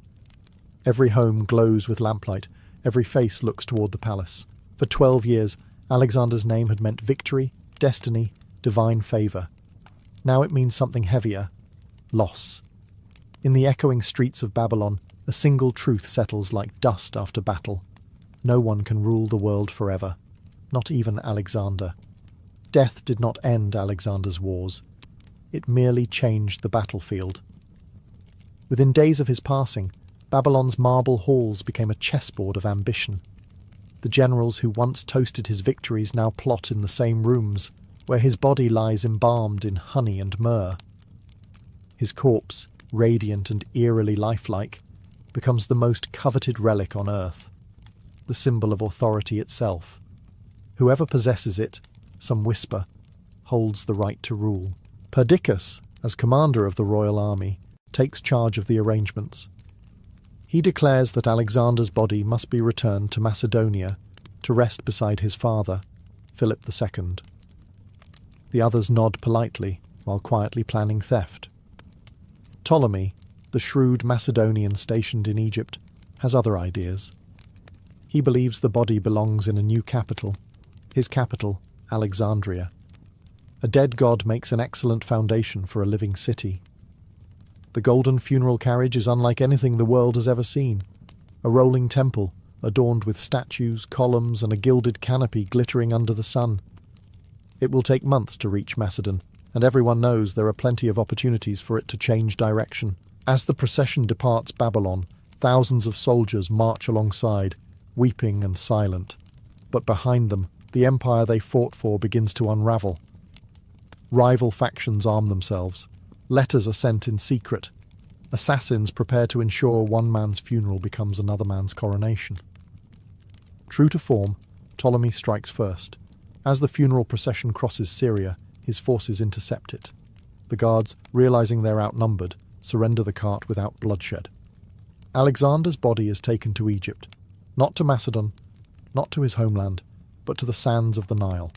Every home glows with lamplight, every face looks toward the palace. For 12 years, Alexander's name had meant victory, destiny, divine favour. Now it means something heavier: loss. In the echoing streets of Babylon, a single truth settles like dust after battle. No one can rule the world forever, not even Alexander. Death did not end Alexander's wars. It merely changed the battlefield. Within days of his passing, Babylon's marble halls became a chessboard of ambition. The generals who once toasted his victories now plot in the same rooms, where his body lies embalmed in honey and myrrh. His corpse, radiant and eerily lifelike, becomes the most coveted relic on earth, the symbol of authority itself. Whoever possesses it, some whisper, holds the right to rule. Perdiccas, as commander of the royal army, takes charge of the arrangements. He declares that Alexander's body must be returned to Macedonia to rest beside his father, Philip II. The others nod politely while quietly planning theft. Ptolemy, the shrewd Macedonian stationed in Egypt, has other ideas. He believes the body belongs in a new capital, his capital, Alexandria. A dead god makes an excellent foundation for a living city. The golden funeral carriage is unlike anything the world has ever seen. A rolling temple, adorned with statues, columns, and a gilded canopy glittering under the sun. It will take months to reach Macedon, and everyone knows there are plenty of opportunities for it to change direction. As the procession departs Babylon, thousands of soldiers march alongside, weeping and silent. But behind them, the empire they fought for begins to unravel. Rival factions arm themselves. Letters are sent in secret. Assassins prepare to ensure one man's funeral becomes another man's coronation. True to form, Ptolemy strikes first. As the funeral procession crosses Syria, his forces intercept it. The guards, realizing they're outnumbered, surrender the cart without bloodshed. Alexander's body is taken to Egypt, not to Macedon, not to his homeland, but to the sands of the Nile.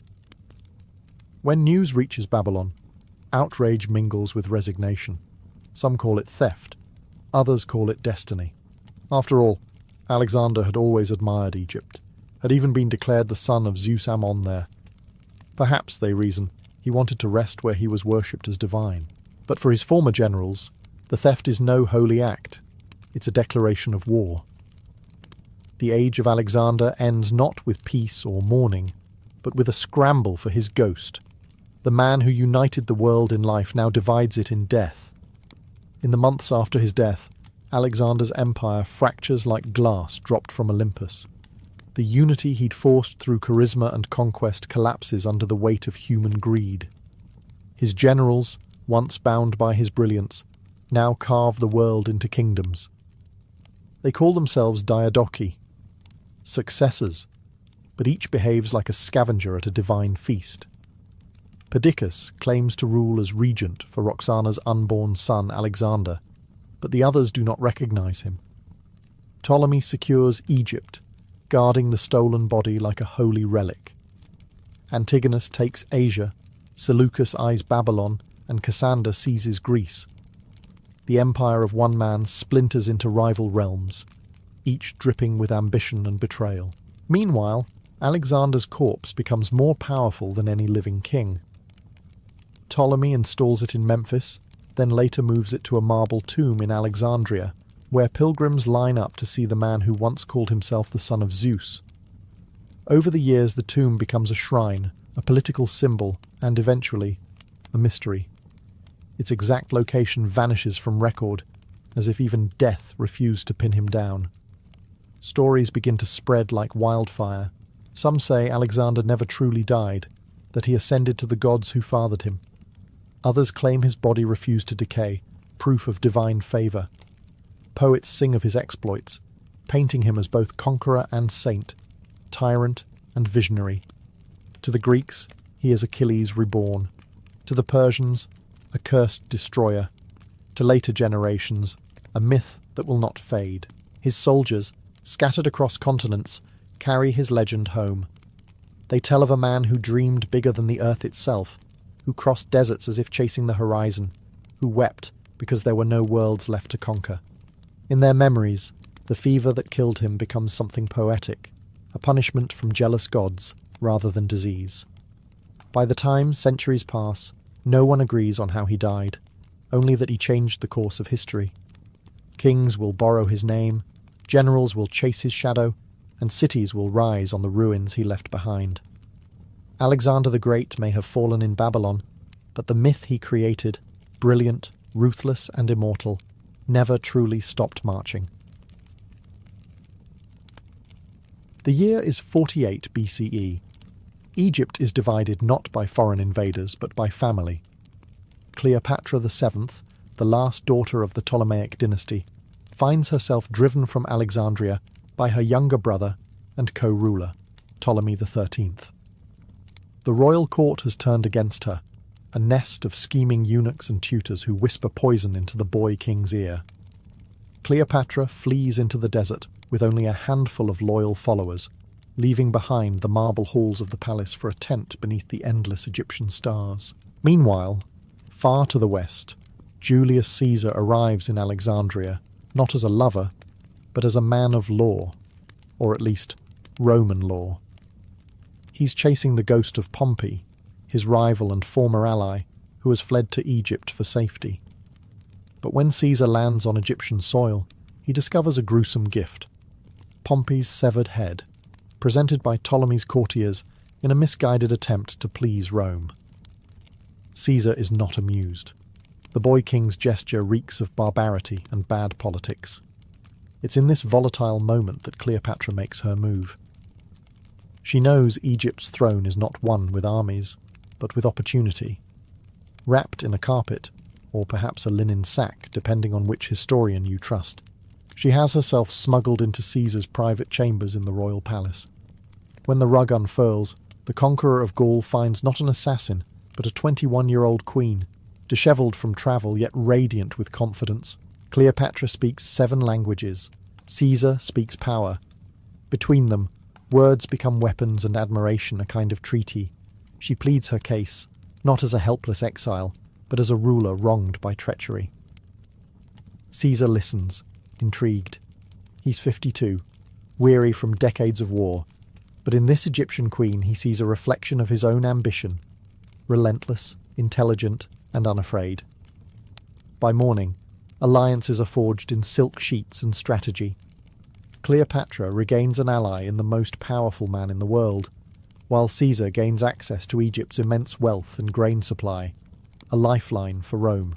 When news reaches Babylon, outrage mingles with resignation. Some call it theft, others call it destiny. After all, Alexander had always admired Egypt, had even been declared the son of Zeus Ammon there. Perhaps, they reason, he wanted to rest where he was worshipped as divine. But for his former generals, the theft is no holy act. It's a declaration of war. The age of Alexander ends not with peace or mourning, but with a scramble for his ghost. The man who united the world in life now divides it in death. In the months after his death, Alexander's empire fractures like glass dropped from Olympus. The unity he'd forced through charisma and conquest collapses under the weight of human greed. His generals, once bound by his brilliance, now carve the world into kingdoms. They call themselves diadochi, successors, but each behaves like a scavenger at a divine feast. Perdiccas claims to rule as regent for Roxana's unborn son Alexander, but the others do not recognize him. Ptolemy secures Egypt, guarding the stolen body like a holy relic. Antigonus takes Asia, Seleucus eyes Babylon, and Cassander seizes Greece. The empire of one man splinters into rival realms, each dripping with ambition and betrayal. Meanwhile, Alexander's corpse becomes more powerful than any living king. Ptolemy installs it in Memphis, then later moves it to a marble tomb in Alexandria, where pilgrims line up to see the man who once called himself the son of Zeus. Over the years, the tomb becomes a shrine, a political symbol, and eventually, a mystery. Its exact location vanishes from record, as if even death refused to pin him down. Stories begin to spread like wildfire. Some say Alexander never truly died, that he ascended to the gods who fathered him. Others claim his body refused to decay, proof of divine favour. Poets sing of his exploits, painting him as both conqueror and saint, tyrant and visionary. To the Greeks, he is Achilles reborn. To the Persians, a cursed destroyer. To later generations, a myth that will not fade. His soldiers, scattered across continents, carry his legend home. They tell of a man who dreamed bigger than the earth itself, who crossed deserts as if chasing the horizon, who wept because there were no worlds left to conquer. In their memories, the fever that killed him becomes something poetic, a punishment from jealous gods rather than disease. By the time centuries pass, no one agrees on how he died, only that he changed the course of history. Kings will borrow his name, generals will chase his shadow, and cities will rise on the ruins he left behind. Alexander the Great may have fallen in Babylon, but the myth he created, brilliant, ruthless, and immortal, never truly stopped marching. The year is 48 BCE. Egypt is divided not by foreign invaders, but by family. Cleopatra VII, the last daughter of the Ptolemaic dynasty, finds herself driven from Alexandria by her younger brother and co-ruler, Ptolemy XIII. The royal court has turned against her, a nest of scheming eunuchs and tutors who whisper poison into the boy king's ear. Cleopatra flees into the desert with only a handful of loyal followers, leaving behind the marble halls of the palace for a tent beneath the endless Egyptian stars. Meanwhile, far to the west, Julius Caesar arrives in Alexandria, not as a lover, but as a man of law, or at least Roman law. He's chasing the ghost of Pompey, his rival and former ally, who has fled to Egypt for safety. But when Caesar lands on Egyptian soil, he discovers a gruesome gift: Pompey's severed head, presented by Ptolemy's courtiers in a misguided attempt to please Rome. Caesar is not amused. The boy king's gesture reeks of barbarity and bad politics. It's in this volatile moment that Cleopatra makes her move. She knows Egypt's throne is not won with armies, but with opportunity. Wrapped in a carpet, or perhaps a linen sack, depending on which historian you trust, she has herself smuggled into Caesar's private chambers in the royal palace. When the rug unfurls, the conqueror of Gaul finds not an assassin, but a 21-year-old queen, dishevelled from travel yet radiant with confidence. Cleopatra speaks 7 languages. Caesar speaks power. Between them, words become weapons and admiration a kind of treaty. She pleads her case, not as a helpless exile, but as a ruler wronged by treachery. Caesar listens, intrigued. He's 52, weary from decades of war, but in this Egyptian queen he sees a reflection of his own ambition, relentless, intelligent, and unafraid. By morning, alliances are forged in silk sheets and strategy. Cleopatra regains an ally in the most powerful man in the world, while Caesar gains access to Egypt's immense wealth and grain supply, a lifeline for Rome.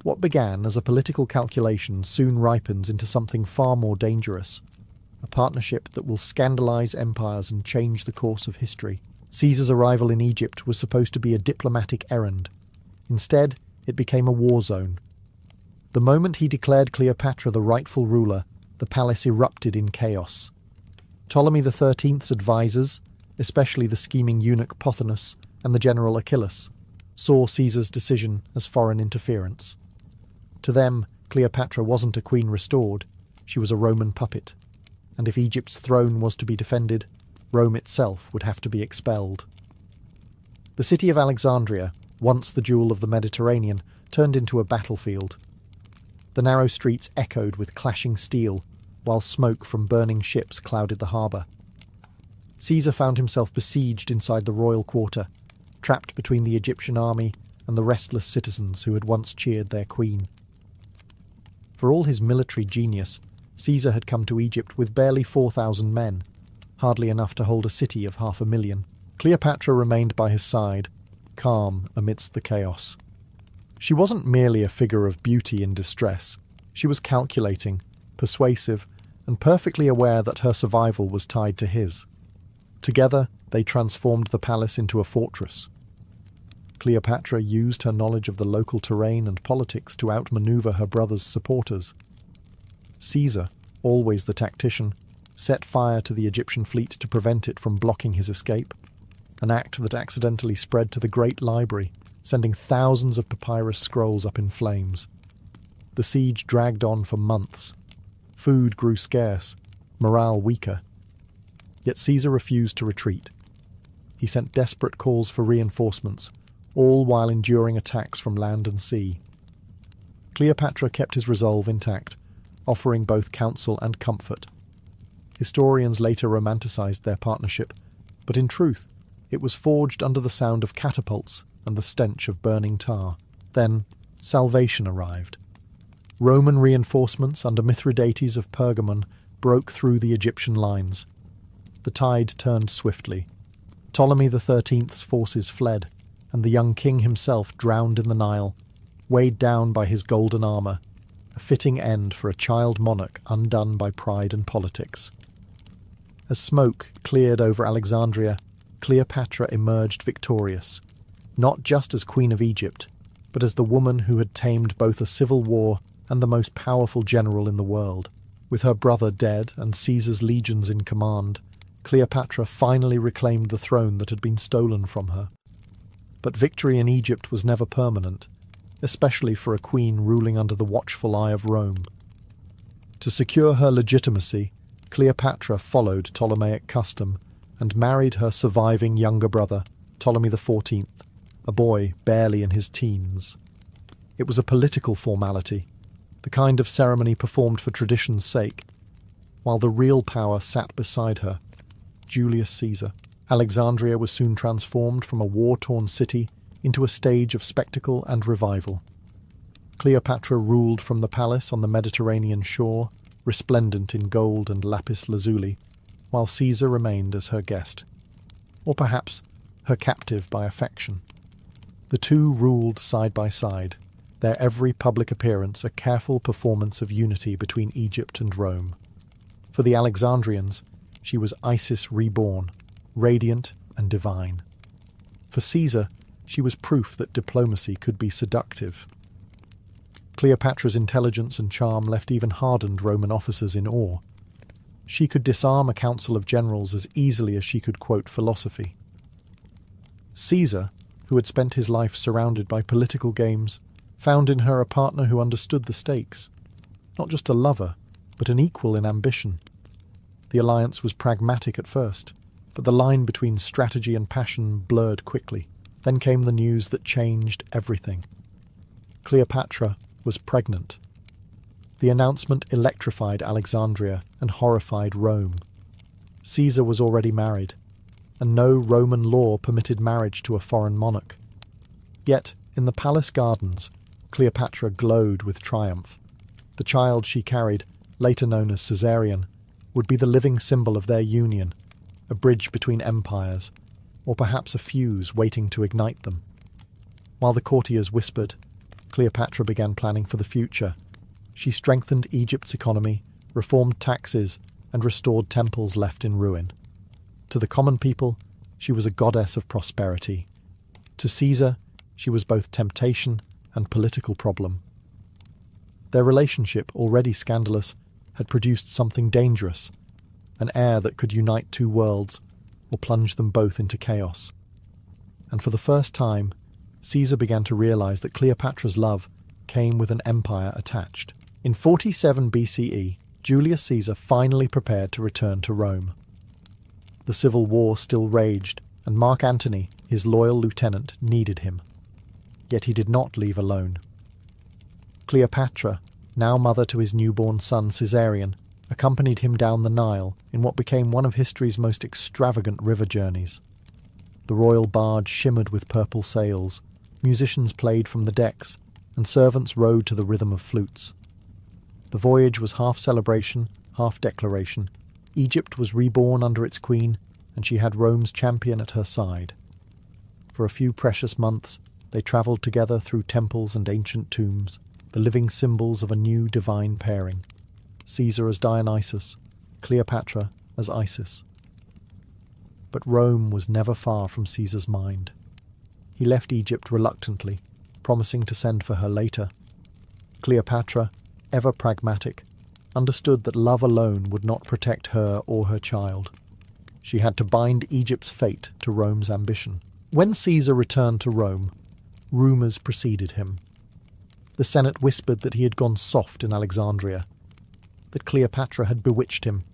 What began as a political calculation soon ripens into something far more dangerous, a partnership that will scandalize empires and change the course of history. Caesar's arrival in Egypt was supposed to be a diplomatic errand. Instead, it became a war zone. The moment he declared Cleopatra the rightful ruler, the palace erupted in chaos. Ptolemy XIII's advisors, especially the scheming eunuch Pothinus and the general Achillas, saw Caesar's decision as foreign interference. To them, Cleopatra wasn't a queen restored, she was a Roman puppet, and if Egypt's throne was to be defended, Rome itself would have to be expelled. The city of Alexandria, once the jewel of the Mediterranean, turned into a battlefield. The narrow streets echoed with clashing steel, while smoke from burning ships clouded the harbour. Caesar found himself besieged inside the royal quarter, trapped between the Egyptian army and the restless citizens who had once cheered their queen. For all his military genius, Caesar had come to Egypt with barely 4,000 men, hardly enough to hold a city of 500,000. Cleopatra remained by his side, calm amidst the chaos. She wasn't merely a figure of beauty in distress. She was calculating, persuasive, and perfectly aware that her survival was tied to his. Together, they transformed the palace into a fortress. Cleopatra used her knowledge of the local terrain and politics to outmaneuver her brother's supporters. Caesar, always the tactician, set fire to the Egyptian fleet to prevent it from blocking his escape, an act that accidentally spread to the Great Library, sending thousands of papyrus scrolls up in flames. The siege dragged on for months. Food grew scarce, morale weaker. Yet Caesar refused to retreat. He sent desperate calls for reinforcements, all while enduring attacks from land and sea. Cleopatra kept his resolve intact, offering both counsel and comfort. Historians later romanticized their partnership, but in truth, it was forged under the sound of catapults and the stench of burning tar. Then, salvation arrived. Roman reinforcements under Mithridates of Pergamon broke through the Egyptian lines. The tide turned swiftly. Ptolemy XIII's forces fled, and the young king himself drowned in the Nile, weighed down by his golden armour, a fitting end for a child monarch undone by pride and politics. As smoke cleared over Alexandria, Cleopatra emerged victorious, not just as Queen of Egypt, but as the woman who had tamed both a civil war and the most powerful general in the world. With her brother dead and Caesar's legions in command, Cleopatra finally reclaimed the throne that had been stolen from her. But victory in Egypt was never permanent, especially for a queen ruling under the watchful eye of Rome. To secure her legitimacy, Cleopatra followed Ptolemaic custom and married her surviving younger brother, Ptolemy XIV, a boy barely in his teens. It was a political formality, the kind of ceremony performed for tradition's sake, while the real power sat beside her, Julius Caesar. Alexandria was soon transformed from a war-torn city into a stage of spectacle and revival. Cleopatra ruled from the palace on the Mediterranean shore, resplendent in gold and lapis lazuli, while Caesar remained as her guest, or perhaps her captive by affection. The two ruled side by side, their every public appearance a careful performance of unity between Egypt and Rome. For the Alexandrians, she was Isis reborn, radiant and divine. For Caesar, she was proof that diplomacy could be seductive. Cleopatra's intelligence and charm left even hardened Roman officers in awe. She could disarm a council of generals as easily as she could quote philosophy. Caesar, who had spent his life surrounded by political games, found in her a partner who understood the stakes, not just a lover, but an equal in ambition. The alliance was pragmatic at first, but the line between strategy and passion blurred quickly. Then came the news that changed everything. Cleopatra was pregnant. The announcement electrified Alexandria and horrified Rome. Caesar was already married, and no Roman law permitted marriage to a foreign monarch. Yet, in the palace gardens, Cleopatra glowed with triumph. The child she carried, later known as Caesarion, would be the living symbol of their union, a bridge between empires, or perhaps a fuse waiting to ignite them. While the courtiers whispered, Cleopatra began planning for the future. She strengthened Egypt's economy, reformed taxes, and restored temples left in ruin. To the common people, she was a goddess of prosperity. To Caesar, she was both temptation and political problem. Their relationship, already scandalous, had produced something dangerous, an heir that could unite two worlds or plunge them both into chaos. And for the first time, Caesar began to realize that Cleopatra's love came with an empire attached. In 47 BCE, Julius Caesar finally prepared to return to Rome. The civil war still raged, and Mark Antony, his loyal lieutenant, needed him. Yet he did not leave alone. Cleopatra, now mother to his newborn son Caesarion, accompanied him down the Nile in what became one of history's most extravagant river journeys. The royal barge shimmered with purple sails, musicians played from the decks, and servants rode to the rhythm of flutes. The voyage was half celebration, half declaration. Egypt was reborn under its queen, and she had Rome's champion at her side. For a few precious months, they travelled together through temples and ancient tombs, the living symbols of a new divine pairing. Caesar as Dionysus, Cleopatra as Isis. But Rome was never far from Caesar's mind. He left Egypt reluctantly, promising to send for her later. Cleopatra, ever pragmatic, understood that love alone would not protect her or her child. She had to bind Egypt's fate to Rome's ambition. When Caesar returned to Rome, rumours preceded him. The Senate whispered that he had gone soft in Alexandria, that Cleopatra had bewitched him.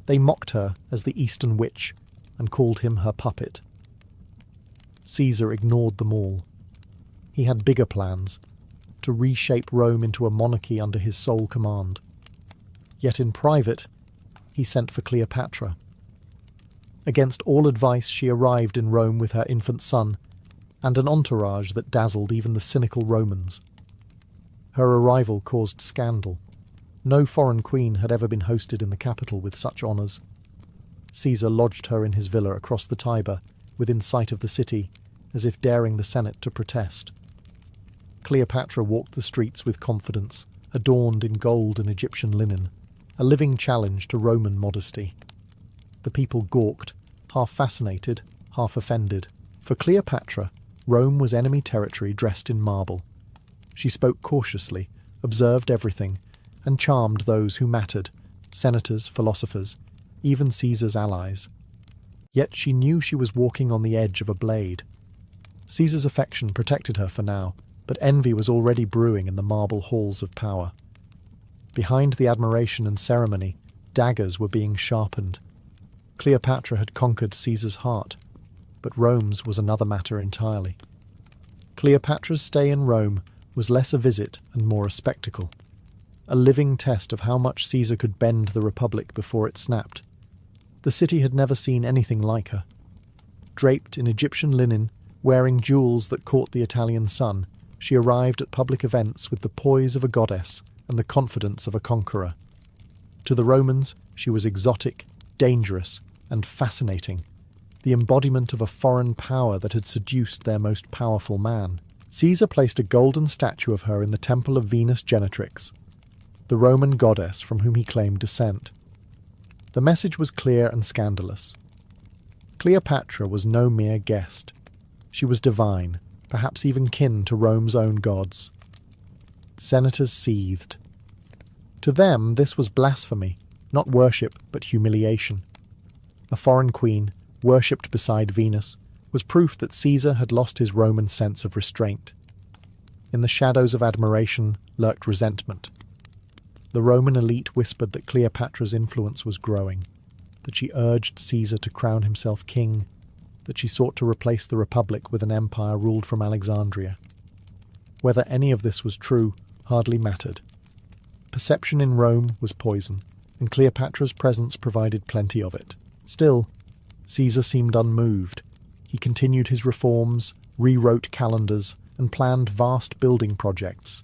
They mocked her as the Eastern witch and called him her puppet. Caesar ignored them all. He had bigger plans, to reshape Rome into a monarchy under his sole command. Yet in private, he sent for Cleopatra. Against all advice, she arrived in Rome with her infant son, and an entourage that dazzled even the cynical Romans. Her arrival caused scandal. No foreign queen had ever been hosted in the capital with such honours. Caesar lodged her in his villa across the Tiber, within sight of the city, as if daring the Senate to protest. Cleopatra walked the streets with confidence, adorned in gold and Egyptian linen, a living challenge to Roman modesty. The people gawked, half fascinated, half offended. For Cleopatra, Rome was enemy territory dressed in marble. She spoke cautiously, observed everything, and charmed those who mattered, senators, philosophers, even Caesar's allies. Yet she knew she was walking on the edge of a blade. Caesar's affection protected her for now, but envy was already brewing in the marble halls of power. Behind the admiration and ceremony, daggers were being sharpened. Cleopatra had conquered Caesar's heart, but Rome's was another matter entirely. Cleopatra's stay in Rome was less a visit and more a spectacle, a living test of how much Caesar could bend the Republic before it snapped. The city had never seen anything like her. Draped in Egyptian linen, wearing jewels that caught the Italian sun, she arrived at public events with the poise of a goddess and the confidence of a conqueror. To the Romans, she was exotic, dangerous, and fascinating, the embodiment of a foreign power that had seduced their most powerful man. Caesar placed a golden statue of her in the temple of Venus Genetrix, the Roman goddess from whom he claimed descent. The message was clear and scandalous. Cleopatra was no mere guest. She was divine, perhaps even kin to Rome's own gods. Senators seethed. To them, this was blasphemy, not worship, but humiliation. A foreign queen, worshipped beside Venus, was proof that Caesar had lost his Roman sense of restraint. In the shadows of admiration lurked resentment. The Roman elite whispered that Cleopatra's influence was growing, that she urged Caesar to crown himself king, that she sought to replace the Republic with an empire ruled from Alexandria. Whether any of this was true hardly mattered. Perception in Rome was poison, and Cleopatra's presence provided plenty of it. Still, Caesar seemed unmoved. He continued his reforms, rewrote calendars, and planned vast building projects.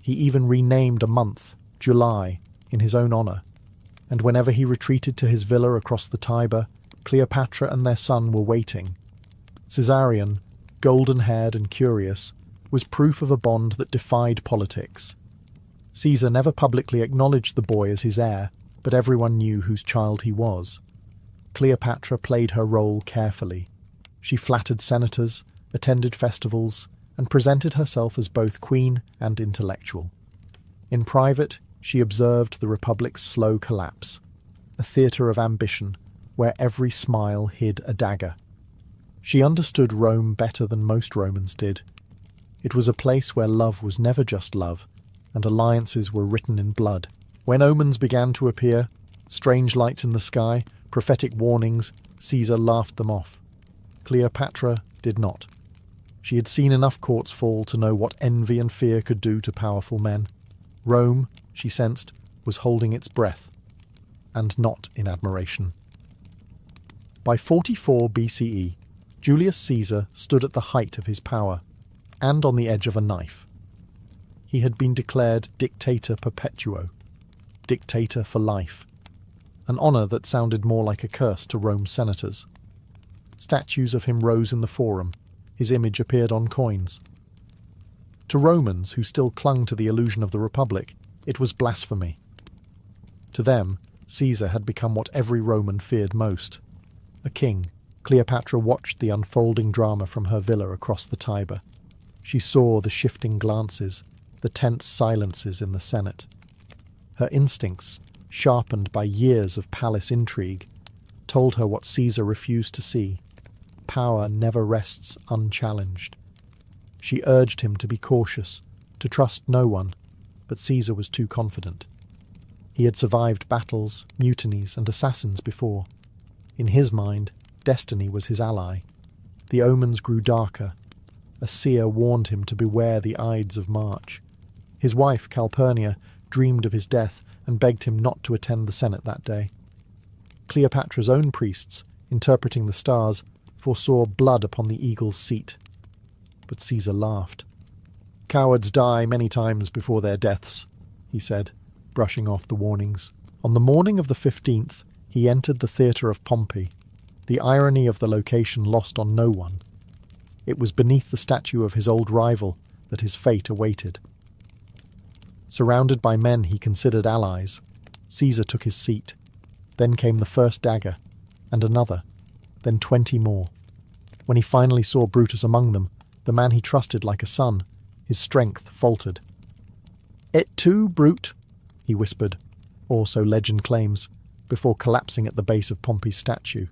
He even renamed a month, July, in his own honour, and whenever he retreated to his villa across the Tiber, Cleopatra and their son were waiting. Caesarion, golden-haired and curious, was proof of a bond that defied politics. Caesar never publicly acknowledged the boy as his heir, but everyone knew whose child he was. Cleopatra played her role carefully. She flattered senators, attended festivals, and presented herself as both queen and intellectual. In private, she observed the Republic's slow collapse, a theatre of ambition where every smile hid a dagger. She understood Rome better than most Romans did. It was a place where love was never just love, and alliances were written in blood. When omens began to appear, strange lights in the sky, prophetic warnings, Caesar laughed them off. Cleopatra did not. She had seen enough courts fall to know what envy and fear could do to powerful men. Rome, she sensed, was holding its breath, and not in admiration. By 44 BCE, Julius Caesar stood at the height of his power, and on the edge of a knife. He had been declared dictator perpetuo, dictator for life, an honour that sounded more like a curse to Rome's senators. Statues of him rose in the Forum. His image appeared on coins. To Romans, who still clung to the illusion of the Republic, it was blasphemy. To them, Caesar had become what every Roman feared most. A king, Cleopatra watched the unfolding drama from her villa across the Tiber. She saw the shifting glances, the tense silences in the Senate. Her instincts, sharpened by years of palace intrigue, told her what Caesar refused to see. Power never rests unchallenged. She urged him to be cautious, to trust no one, but Caesar was too confident. He had survived battles, mutinies, and assassins before. In his mind, destiny was his ally. The omens grew darker. A seer warned him to beware the Ides of March. His wife, Calpurnia, dreamed of his death and begged him not to attend the Senate that day. Cleopatra's own priests, interpreting the stars, foresaw blood upon the eagle's seat. But Caesar laughed. "Cowards die many times before their deaths," he said, brushing off the warnings. On the morning of the 15th, he entered the theatre of Pompey. The irony of the location lost on no one. It was beneath the statue of his old rival that his fate awaited. Surrounded by men he considered allies, Caesar took his seat. Then came the first dagger, and another, then 20 more. When he finally saw Brutus among them, the man he trusted like a son, his strength faltered. "Et tu, Brute?" he whispered, or so legend claims, before collapsing at the base of Pompey's statue.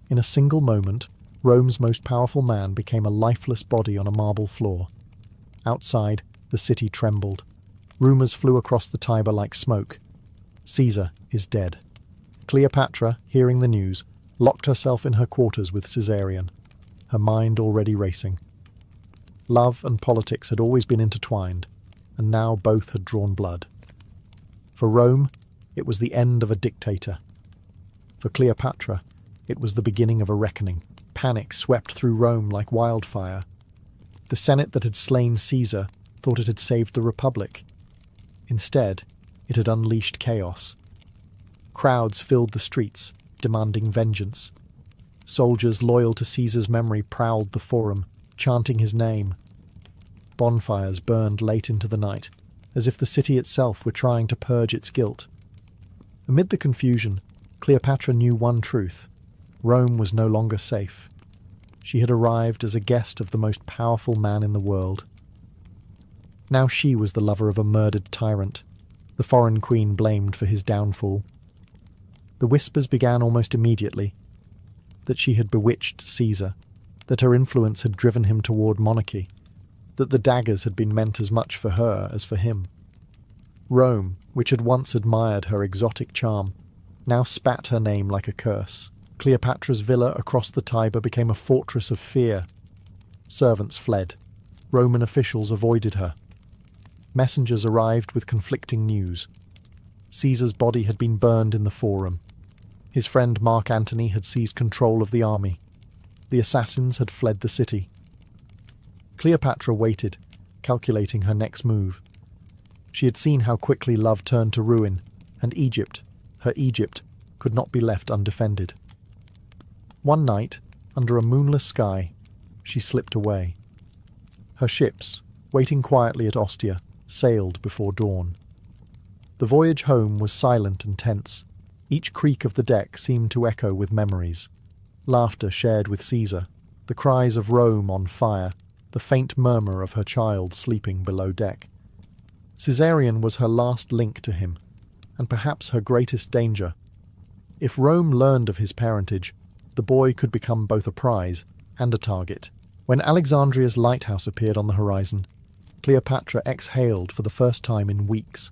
In a single moment, Rome's most powerful man became a lifeless body on a marble floor. Outside, the city trembled. Rumours flew across the Tiber like smoke. Caesar is dead. Cleopatra, hearing the news, locked herself in her quarters with Caesarion, her mind already racing. Love and politics had always been intertwined, and now both had drawn blood. For Rome, it was the end of a dictator. For Cleopatra, it was the beginning of a reckoning. Panic swept through Rome like wildfire. The Senate that had slain Caesar thought it had saved the Republic. Instead, it had unleashed chaos. Crowds filled the streets, demanding vengeance. Soldiers loyal to Caesar's memory prowled the Forum, chanting his name. Bonfires burned late into the night, as if the city itself were trying to purge its guilt. Amid the confusion, Cleopatra knew one truth. Rome was no longer safe. She had arrived as a guest of the most powerful man in the world. Now she was the lover of a murdered tyrant, the foreign queen blamed for his downfall. The whispers began almost immediately, that she had bewitched Caesar, that her influence had driven him toward monarchy, that the daggers had been meant as much for her as for him. Rome, which had once admired her exotic charm, now spat her name like a curse. Cleopatra's villa across the Tiber became a fortress of fear. Servants fled. Roman officials avoided her. Messengers arrived with conflicting news. Caesar's body had been burned in the Forum. His friend Mark Antony had seized control of the army. The assassins had fled the city. Cleopatra waited, calculating her next move. She had seen how quickly love turned to ruin, and Egypt, her Egypt, could not be left undefended. One night, under a moonless sky, she slipped away. Her ships, waiting quietly at Ostia, sailed before dawn. The voyage home was silent and tense. Each creak of the deck seemed to echo with memories. Laughter shared with Caesar, the cries of Rome on fire, the faint murmur of her child sleeping below deck. Caesarion was her last link to him, and perhaps her greatest danger. If Rome learned of his parentage, the boy could become both a prize and a target. When Alexandria's lighthouse appeared on the horizon, Cleopatra exhaled for the first time in weeks.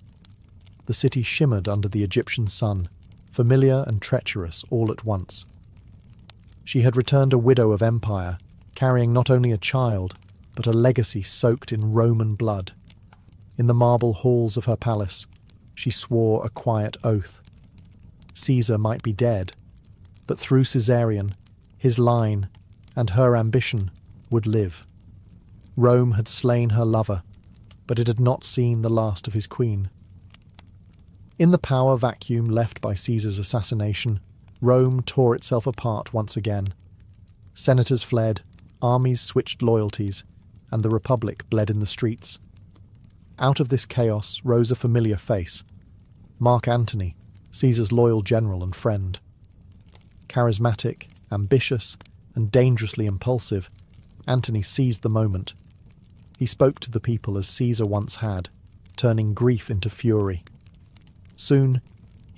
The city shimmered under the Egyptian sun, familiar and treacherous all at once. She had returned a widow of empire, carrying not only a child, but a legacy soaked in Roman blood. In the marble halls of her palace, she swore a quiet oath. Caesar might be dead, but through Caesarion, his line, and her ambition would live. Rome had slain her lover, but it had not seen the last of his queen. In the power vacuum left by Caesar's assassination, Rome tore itself apart once again. Senators fled, armies switched loyalties, and the Republic bled in the streets. Out of this chaos rose a familiar face, Mark Antony, Caesar's loyal general and friend. Charismatic, ambitious, and dangerously impulsive, Antony seized the moment. He spoke to the people as Caesar once had, turning grief into fury. Soon,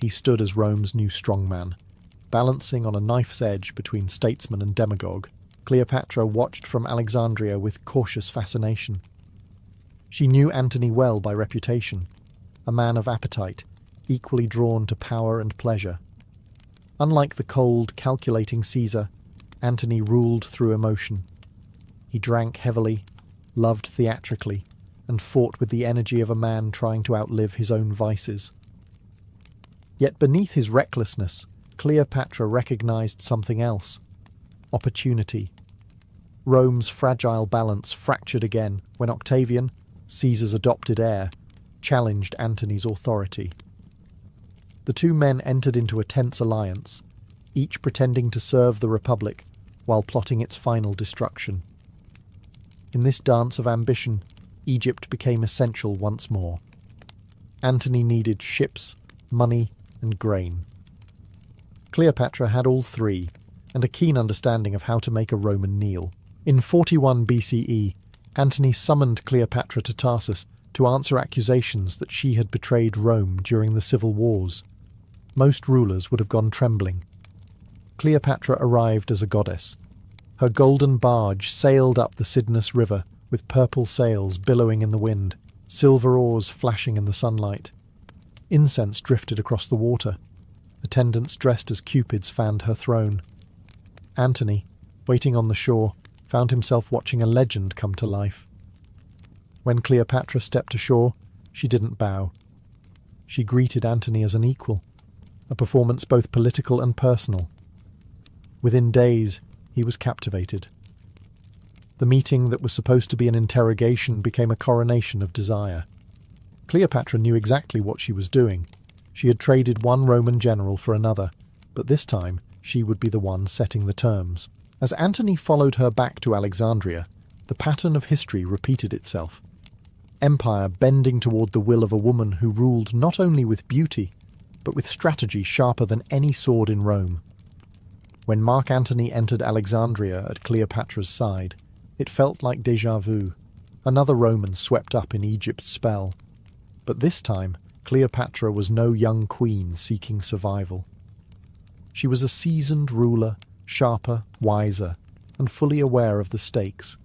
he stood as Rome's new strongman, balancing on a knife's edge between statesman and demagogue. Cleopatra watched from Alexandria with cautious fascination. She knew Antony well by reputation, a man of appetite, equally drawn to power and pleasure. Unlike the cold, calculating Caesar, Antony ruled through emotion. He drank heavily, loved theatrically, and fought with the energy of a man trying to outlive his own vices. Yet beneath his recklessness, Cleopatra recognized something else: opportunity. Rome's fragile balance fractured again when Octavian, Caesar's adopted heir, challenged Antony's authority. The two men entered into a tense alliance, each pretending to serve the Republic while plotting its final destruction. In this dance of ambition, Egypt became essential once more. Antony needed ships, money, and grain. Cleopatra had all three, and a keen understanding of how to make a Roman kneel. In 41 BCE, Antony summoned Cleopatra to Tarsus to answer accusations that she had betrayed Rome during the civil wars. Most rulers would have gone trembling. Cleopatra arrived as a goddess. Her golden barge sailed up the Cydnus River with purple sails billowing in the wind, silver oars flashing in the sunlight. Incense drifted across the water. Attendants dressed as cupids fanned her throne. Antony, waiting on the shore, found himself watching a legend come to life. When Cleopatra stepped ashore, she didn't bow. She greeted Antony as an equal, a performance both political and personal. Within days, he was captivated. The meeting that was supposed to be an interrogation became a coronation of desire. Cleopatra knew exactly what she was doing. She had traded one Roman general for another, but this time she would be the one setting the terms. As Antony followed her back to Alexandria, the pattern of history repeated itself. Empire bending toward the will of a woman who ruled not only with beauty, but with strategy sharper than any sword in Rome. When Mark Antony entered Alexandria at Cleopatra's side, it felt like déjà vu. Another Roman swept up in Egypt's spell. But this time, Cleopatra was no young queen seeking survival. She was a seasoned ruler, sharper, wiser, and fully aware of the stakes.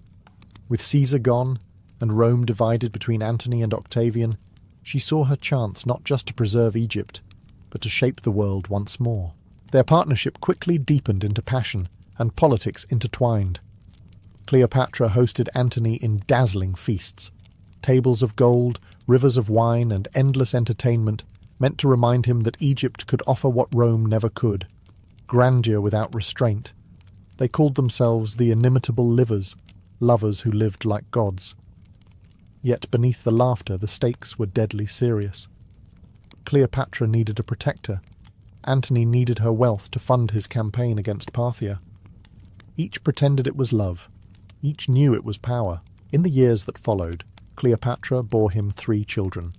With Caesar gone, and Rome divided between Antony and Octavian, she saw her chance not just to preserve Egypt, but to shape the world once more. Their partnership quickly deepened into passion, and politics intertwined. Cleopatra hosted Antony in dazzling feasts. Tables of gold, rivers of wine, and endless entertainment meant to remind him that Egypt could offer what Rome never could: grandeur without restraint. They called themselves the inimitable livers, lovers who lived like gods. Yet beneath the laughter, the stakes were deadly serious. Cleopatra needed a protector. Antony needed her wealth to fund his campaign against Parthia. Each pretended it was love. Each knew it was power. In the years that followed, Cleopatra bore him 3 children.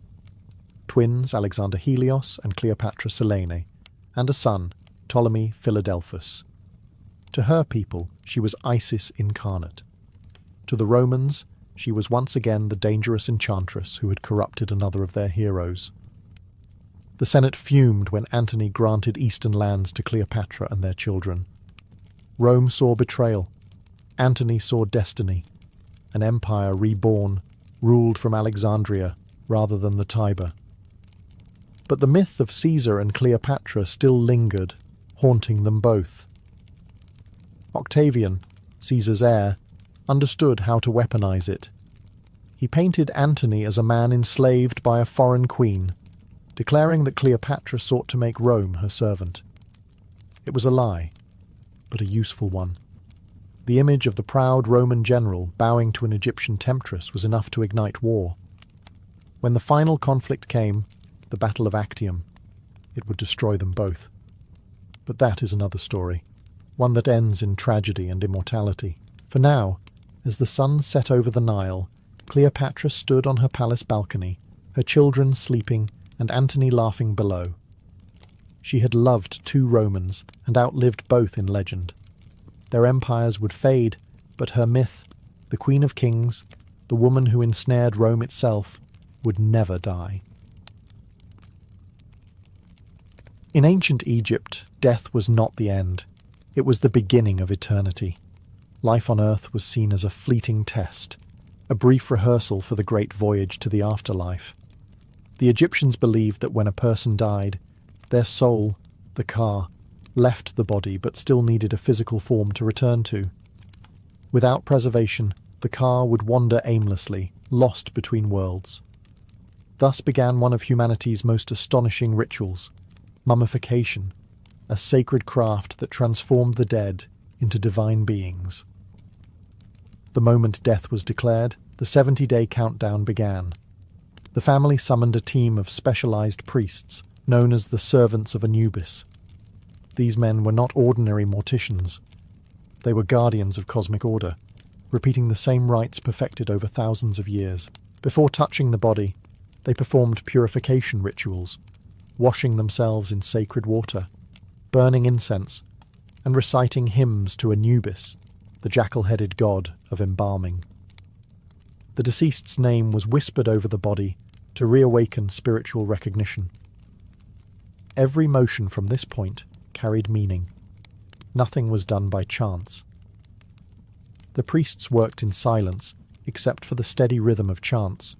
Twins Alexander Helios and Cleopatra Selene, and a son, Ptolemy Philadelphus. To her people, she was Isis incarnate. To the Romans, she was once again the dangerous enchantress who had corrupted another of their heroes. The Senate fumed when Antony granted eastern lands to Cleopatra and their children. Rome saw betrayal. Antony saw destiny, an empire reborn, ruled from Alexandria rather than the Tiber. But the myth of Caesar and Cleopatra still lingered, haunting them both. Octavian, Caesar's heir, understood how to weaponize it. He painted Antony as a man enslaved by a foreign queen, declaring that Cleopatra sought to make Rome her servant. It was a lie, but a useful one. The image of the proud Roman general bowing to an Egyptian temptress was enough to ignite war. When the final conflict came, the Battle of Actium, it would destroy them both. But that is another story, one that ends in tragedy and immortality. For now, as the sun set over the Nile, Cleopatra stood on her palace balcony, her children sleeping and Antony laughing below. She had loved 2 Romans and outlived both in legend. Their empires would fade, but her myth, the Queen of Kings, the woman who ensnared Rome itself, would never die. In ancient Egypt, death was not the end. It was the beginning of eternity. Life on earth was seen as a fleeting test, a brief rehearsal for the great voyage to the afterlife. The Egyptians believed that when a person died, their soul, the ka, left the body but still needed a physical form to return to. Without preservation, the ka would wander aimlessly, lost between worlds. Thus began one of humanity's most astonishing rituals, mummification, a sacred craft that transformed the dead into divine beings. The moment death was declared, the 70-day countdown began. The family summoned a team of specialized priests, known as the Servants of Anubis. These men were not ordinary morticians. They were guardians of cosmic order, repeating the same rites perfected over thousands of years. Before touching the body, they performed purification rituals, washing themselves in sacred water, burning incense, and reciting hymns to Anubis, the jackal-headed god of embalming. The deceased's name was whispered over the body to reawaken spiritual recognition. Every motion from this point carried meaning. Nothing was done by chance. The priests worked in silence, except for the steady rhythm of chants.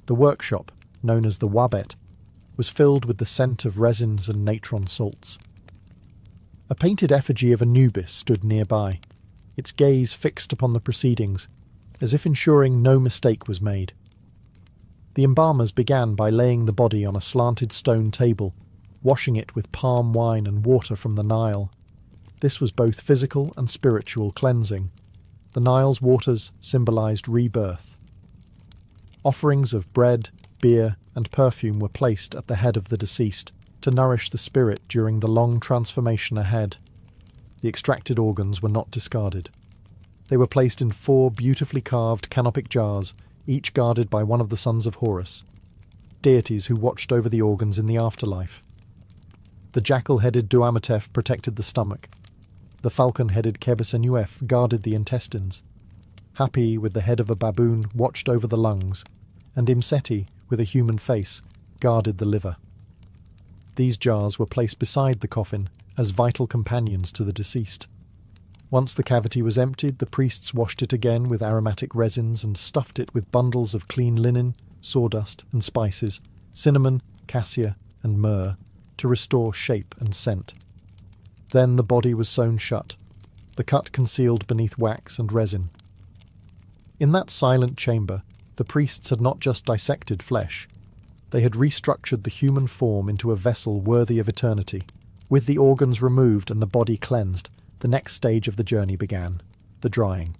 The workshop, known as the wabet, was filled with the scent of resins and natron salts. A painted effigy of Anubis stood nearby, its gaze fixed upon the proceedings, as if ensuring no mistake was made. The embalmers began by laying the body on a slanted stone table, washing it with palm wine and water from the Nile. This was both physical and spiritual cleansing. The Nile's waters symbolized rebirth. Offerings of bread, beer, and perfume were placed at the head of the deceased to nourish the spirit during the long transformation ahead. The extracted organs were not discarded. They were placed in 4 beautifully carved canopic jars, each guarded by one of the sons of Horus, deities who watched over the organs in the afterlife. The jackal-headed Duamatef protected the stomach. The falcon-headed Kebesenuef guarded the intestines. Hapi, with the head of a baboon, watched over the lungs, and Imseti, with a human face, guarded the liver. These jars were placed beside the coffin as vital companions to the deceased. Once the cavity was emptied, the priests washed it again with aromatic resins and stuffed it with bundles of clean linen, sawdust and spices, cinnamon, cassia and myrrh, to restore shape and scent. Then the body was sewn shut, the cut concealed beneath wax and resin. In that silent chamber, the priests had not just dissected flesh. They had restructured the human form into a vessel worthy of eternity. With the organs removed and the body cleansed, the next stage of the journey began, the drying.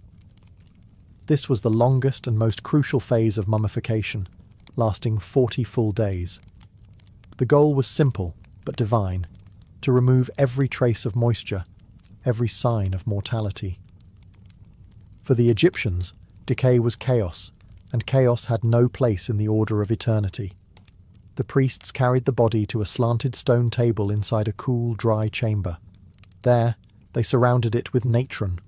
This was the longest and most crucial phase of mummification, lasting 40 full days. The goal was simple, but divine: to remove every trace of moisture, every sign of mortality. For the Egyptians, decay was chaos, and chaos had no place in the order of eternity. The priests carried the body to a slanted stone table inside a cool, dry chamber. There, they surrounded it with natron,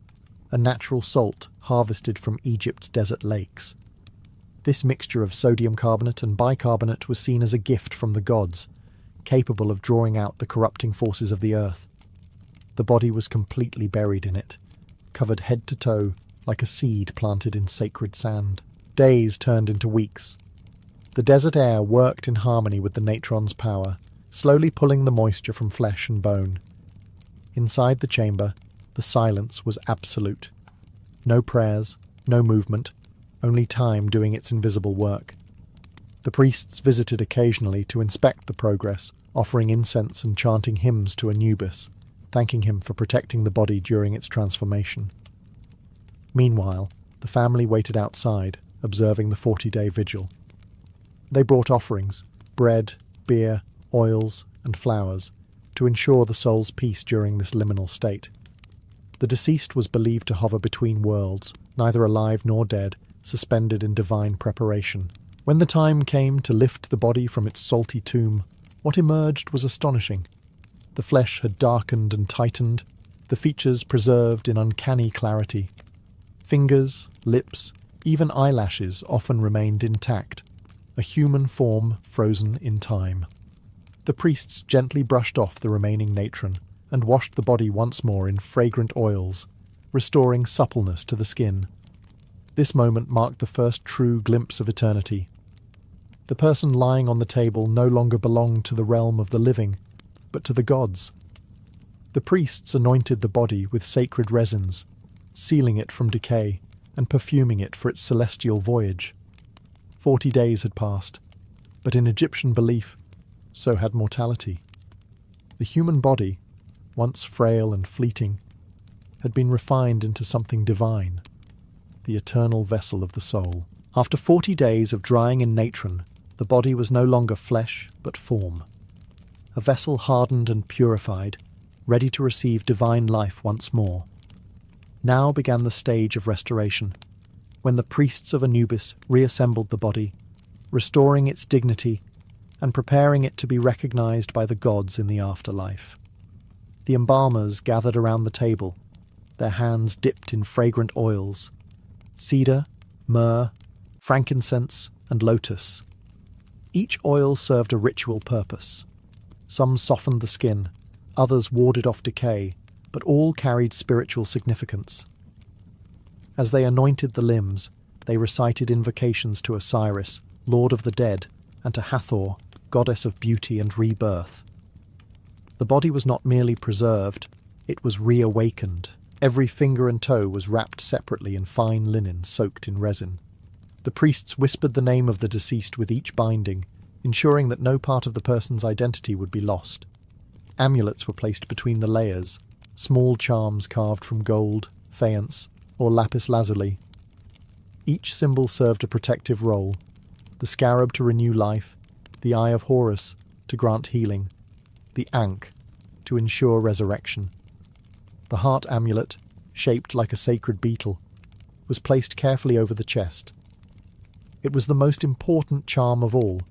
a natural salt harvested from Egypt's desert lakes. This mixture of sodium carbonate and bicarbonate was seen as a gift from the gods, capable of drawing out the corrupting forces of the earth. The body was completely buried in it, covered head to toe like a seed planted in sacred sand. Days turned into weeks. The desert air worked in harmony with the natron's power, slowly pulling the moisture from flesh and bone. Inside the chamber, the silence was absolute. No prayers, no movement, only time doing its invisible work. The priests visited occasionally to inspect the progress, offering incense and chanting hymns to Anubis, thanking him for protecting the body during its transformation. Meanwhile, the family waited outside, observing the 40-day vigil. They brought offerings, bread, beer, oils, and flowers, to ensure the soul's peace during this liminal state. The deceased was believed to hover between worlds, neither alive nor dead, suspended in divine preparation. When the time came to lift the body from its salty tomb, what emerged was astonishing. The flesh had darkened and tightened, the features preserved in uncanny clarity. Fingers, lips, even eyelashes often remained intact, a human form frozen in time. The priests gently brushed off the remaining natron and washed the body once more in fragrant oils, restoring suppleness to the skin. This moment marked the first true glimpse of eternity. The person lying on the table no longer belonged to the realm of the living, but to the gods. The priests anointed the body with sacred resins, sealing it from decay and perfuming it for its celestial voyage. 40 days had passed, but in Egyptian belief, so had mortality. The human body, once frail and fleeting, had been refined into something divine, the eternal vessel of the soul. After 40 days of drying in natron, the body was no longer flesh, but form. A vessel hardened and purified, ready to receive divine life once more. Now began the stage of restoration, when the priests of Anubis reassembled the body, restoring its dignity and preparing it to be recognized by the gods in the afterlife. The embalmers gathered around the table, their hands dipped in fragrant oils, cedar, myrrh, frankincense, and lotus. Each oil served a ritual purpose. Some softened the skin, others warded off decay, but all carried spiritual significance. As they anointed the limbs, they recited invocations to Osiris, Lord of the Dead, and to Hathor, Goddess of Beauty and Rebirth. The body was not merely preserved, it was reawakened. Every finger and toe was wrapped separately in fine linen soaked in resin. The priests whispered the name of the deceased with each binding, ensuring that no part of the person's identity would be lost. Amulets were placed between the layers, small charms carved from gold, faience, or lapis lazuli. Each symbol served a protective role: the scarab to renew life, the eye of Horus to grant healing, the ankh to ensure resurrection. The heart amulet, shaped like a sacred beetle, was placed carefully over the chest. It was the most important charm of all,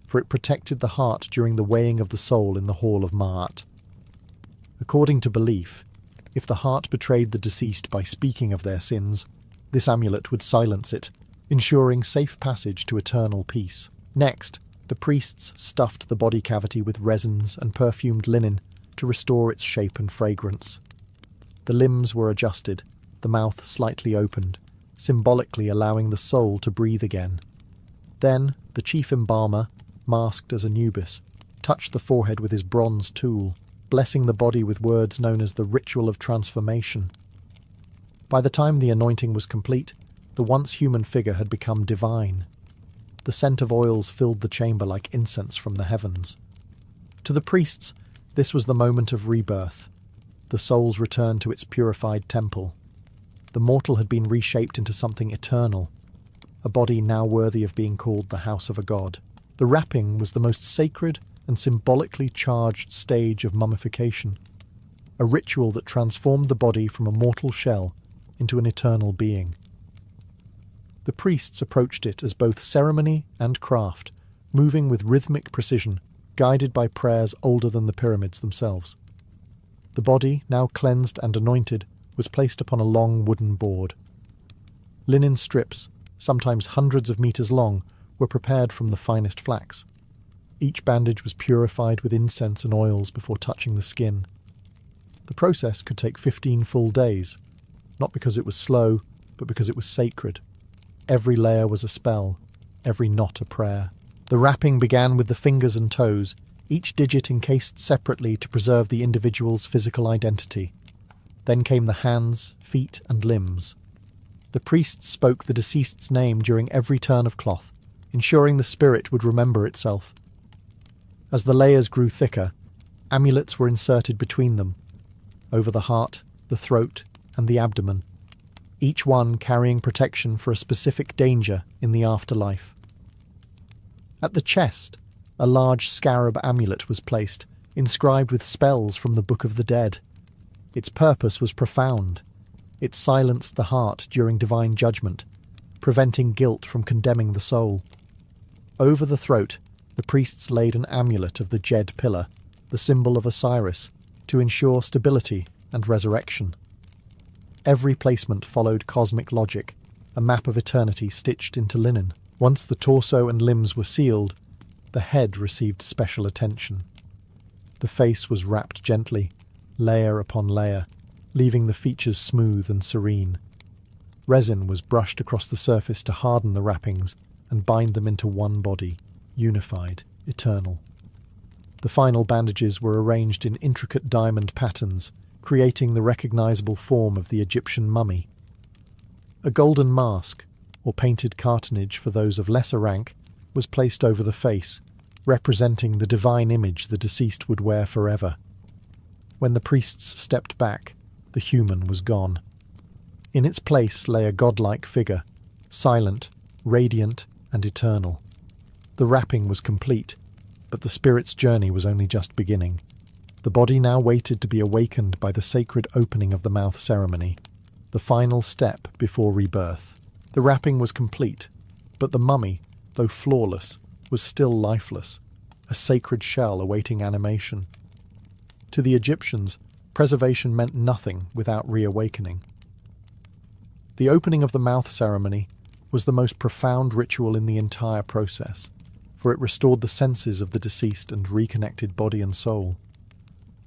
for it protected the heart during the weighing of the soul in the hall of Ma'at. According to belief, if the heart betrayed the deceased by speaking of their sins, this amulet would silence it, ensuring safe passage to eternal peace. Next, the priests stuffed the body cavity with resins and perfumed linen to restore its shape and fragrance. The limbs were adjusted, the mouth slightly opened, symbolically allowing the soul to breathe again. Then, the chief embalmer, masked as Anubis, touched the forehead with his bronze tool, blessing the body with words known as the ritual of transformation. By the time the anointing was complete, the once human figure had become divine. The scent of oils filled the chamber like incense from the heavens. To the priests, this was the moment of rebirth, the soul's return to its purified temple. the mortal had been reshaped into something eternal, a body now worthy of being called the house of a god. The wrapping was the most sacred and symbolically charged stage of mummification, a ritual that transformed the body from a mortal shell into an eternal being. The priests approached it as both ceremony and craft, moving with rhythmic precision, guided by prayers older than the pyramids themselves. The body, now cleansed and anointed, was placed upon a long wooden board. Linen strips, sometimes hundreds of meters long, were prepared from the finest flax. Each bandage was purified with incense and oils before touching the skin. The process could take 15 full days, not because it was slow, but because it was sacred. Every layer was a spell, every knot a prayer. The wrapping began with the fingers and toes, each digit encased separately to preserve the individual's physical identity. Then came the hands, feet, and limbs. The priests spoke the deceased's name during every turn of cloth, ensuring the spirit would remember itself. As the layers grew thicker, amulets were inserted between them, over the heart, the throat, and the abdomen, each one carrying protection for a specific danger in the afterlife. At the chest, a large scarab amulet was placed, inscribed with spells from the Book of the Dead. Its purpose was profound. It silenced the heart during divine judgment, preventing guilt from condemning the soul. Over the throat, the priests laid an amulet of the Jed pillar, the symbol of Osiris, to ensure stability and resurrection. Every placement followed cosmic logic, a map of eternity stitched into linen. Once the torso and limbs were sealed, the head received special attention. The face was wrapped gently, layer upon layer, leaving the features smooth and serene. Resin was brushed across the surface to harden the wrappings and bind them into one body, unified, eternal. The final bandages were arranged in intricate diamond patterns, creating the recognizable form of the Egyptian mummy. A golden mask, or painted cartonnage for those of lesser rank, was placed over the face, representing the divine image the deceased would wear forever. When the priests stepped back, the human was gone. In its place lay a godlike figure, silent, radiant, and eternal. The wrapping was complete, but the spirit's journey was only just beginning. The body now waited to be awakened by the sacred opening of the mouth ceremony, the final step before rebirth. The wrapping was complete, but the mummy, though flawless, was still lifeless, a sacred shell awaiting animation. To the Egyptians, preservation meant nothing without reawakening. The opening of the mouth ceremony was the most profound ritual in the entire process, for it restored the senses of the deceased and reconnected body and soul.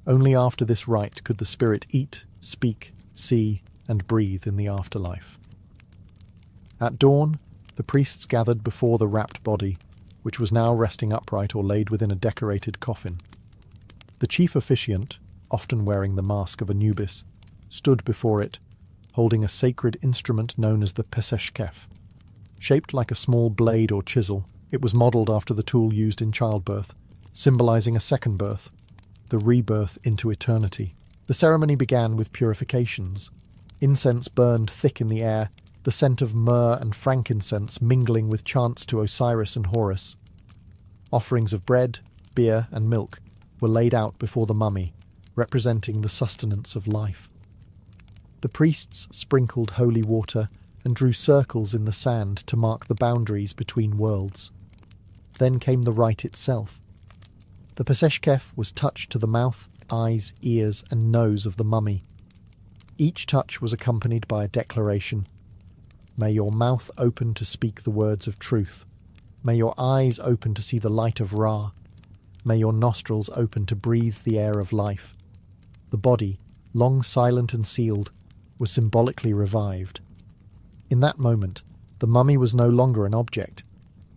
Only after this rite could the spirit eat, speak, see, and breathe in the afterlife. At dawn, the priests gathered before the wrapped body, which was now resting upright or laid within a decorated coffin. The chief officiant, often wearing the mask of Anubis, stood before it, holding a sacred instrument known as the peseshkef. Shaped like a small blade or chisel, it was modelled after the tool used in childbirth, symbolising a second birth, the rebirth into eternity. The ceremony began with purifications. Incense burned thick in the air, the scent of myrrh and frankincense mingling with chants to Osiris and Horus. Offerings of bread, beer, and milk were laid out before the mummy, representing the sustenance of life. The priests sprinkled holy water and drew circles in the sand to mark the boundaries between worlds. Then came the rite itself. The peseshkef was touched to the mouth, eyes, ears, and nose of the mummy. Each touch was accompanied by a declaration. May your mouth open to speak the words of truth. May your eyes open to see the light of Ra. May your nostrils open to breathe the air of life. The body, long silent and sealed, was symbolically revived. In that moment, the mummy was no longer an object.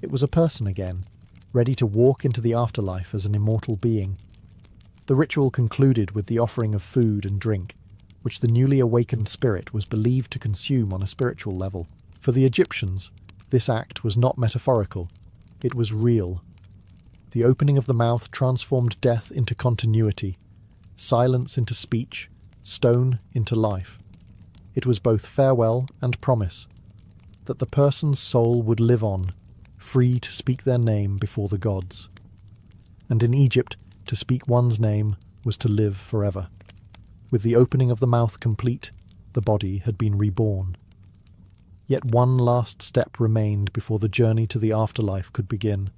It was a person again, ready to walk into the afterlife as an immortal being. The ritual concluded with the offering of food and drink, which the newly awakened spirit was believed to consume on a spiritual level. For the Egyptians, this act was not metaphorical, it was real. The opening of the mouth transformed death into continuity, silence into speech, stone into life. It was both farewell and promise, that the person's soul would live on, free to speak their name before the gods. And in Egypt, to speak one's name was to live forever. With the opening of the mouth complete, the body had been reborn. Yet one last step remained before the journey to the afterlife could begin,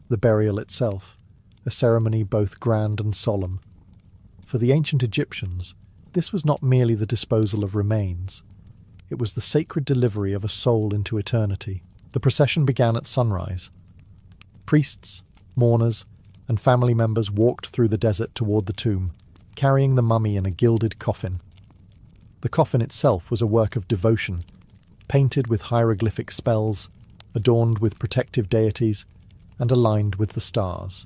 the burial itself, a ceremony both grand and solemn. For the ancient Egyptians, this was not merely the disposal of remains. It was the sacred delivery of a soul into eternity. The procession began at sunrise. Priests, mourners, and family members walked through the desert toward the tomb, carrying the mummy in a gilded coffin. The coffin itself was a work of devotion, painted with hieroglyphic spells, adorned with protective deities, and aligned with the stars.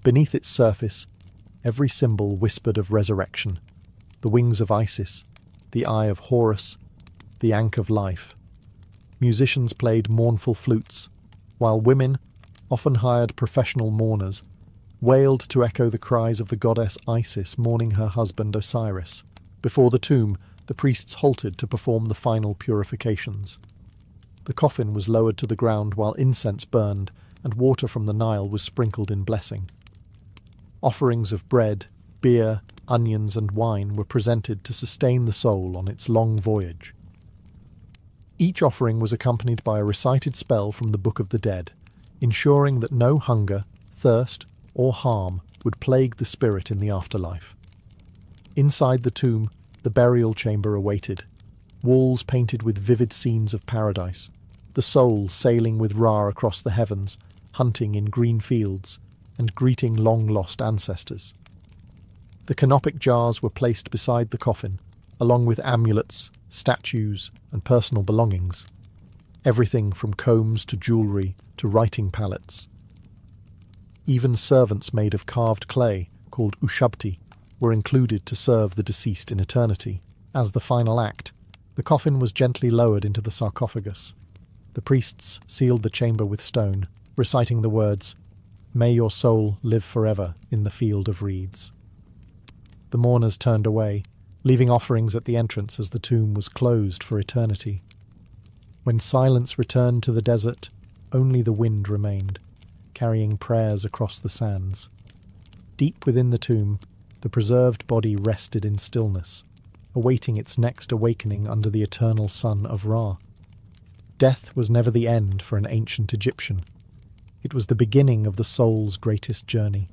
Beneath its surface, every symbol whispered of resurrection: the wings of Isis, the eye of Horus, the ankh of life. Musicians played mournful flutes, while women, often hired professional mourners, wailed to echo the cries of the goddess Isis mourning her husband Osiris. Before the tomb, the priests halted to perform the final purifications. The coffin was lowered to the ground while incense burned and water from the Nile was sprinkled in blessing. Offerings of bread, beer, onions and wine were presented to sustain the soul on its long voyage. Each offering was accompanied by a recited spell from the Book of the Dead, ensuring that no hunger, thirst, or harm would plague the spirit in the afterlife. Inside the tomb, the burial chamber awaited, walls painted with vivid scenes of paradise, the soul sailing with Ra across the heavens, hunting in green fields, and greeting long-lost ancestors. The canopic jars were placed beside the coffin, along with amulets, statues, and personal belongings, everything from combs to jewellery to writing palettes. Even servants made of carved clay, called ushabti, were included to serve the deceased in eternity. As the final act, the coffin was gently lowered into the sarcophagus. The priests sealed the chamber with stone, reciting the words, "May your soul live forever in the field of reeds." The mourners turned away, leaving offerings at the entrance as the tomb was closed for eternity. When silence returned to the desert, only the wind remained, carrying prayers across the sands. Deep within the tomb, the preserved body rested in stillness, awaiting its next awakening under the eternal sun of Ra. Death was never the end for an ancient Egyptian. It was the beginning of the soul's greatest journey.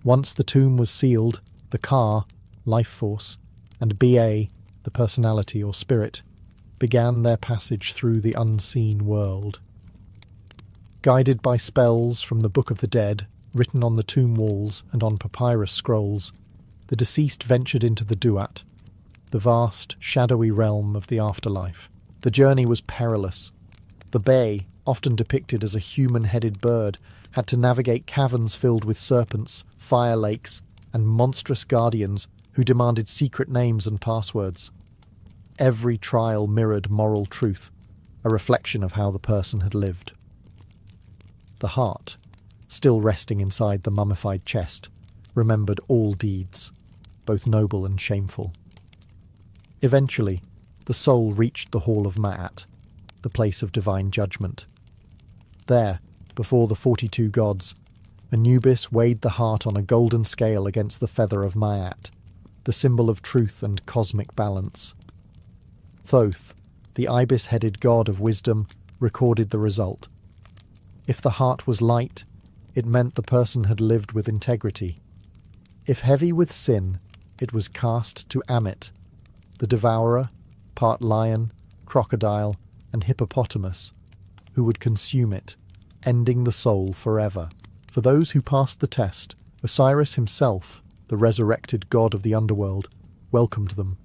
Once the tomb was sealed, the Ka, life force, and Ba, the personality or spirit, began their passage through the unseen world. Guided by spells from the Book of the Dead, written on the tomb walls and on papyrus scrolls, the deceased ventured into the Duat, the vast, shadowy realm of the afterlife. The journey was perilous. The Bay, often depicted as a human-headed bird, had to navigate caverns filled with serpents, fire lakes, and monstrous guardians who demanded secret names and passwords. Every trial mirrored moral truth, a reflection of how the person had lived. The heart, still resting inside the mummified chest, remembered all deeds, both noble and shameful. Eventually, the soul reached the Hall of Ma'at, the place of divine judgment. There, before the 42 gods, Anubis weighed the heart on a golden scale against the feather of Ma'at, the symbol of truth and cosmic balance. Thoth, the ibis-headed god of wisdom, recorded the result. If the heart was light, it meant the person had lived with integrity. If heavy with sin, it was cast to Amit, the devourer, part lion, crocodile, and hippopotamus, who would consume it, ending the soul forever. For those who passed the test, Osiris himself, the resurrected god of the underworld, welcomed them.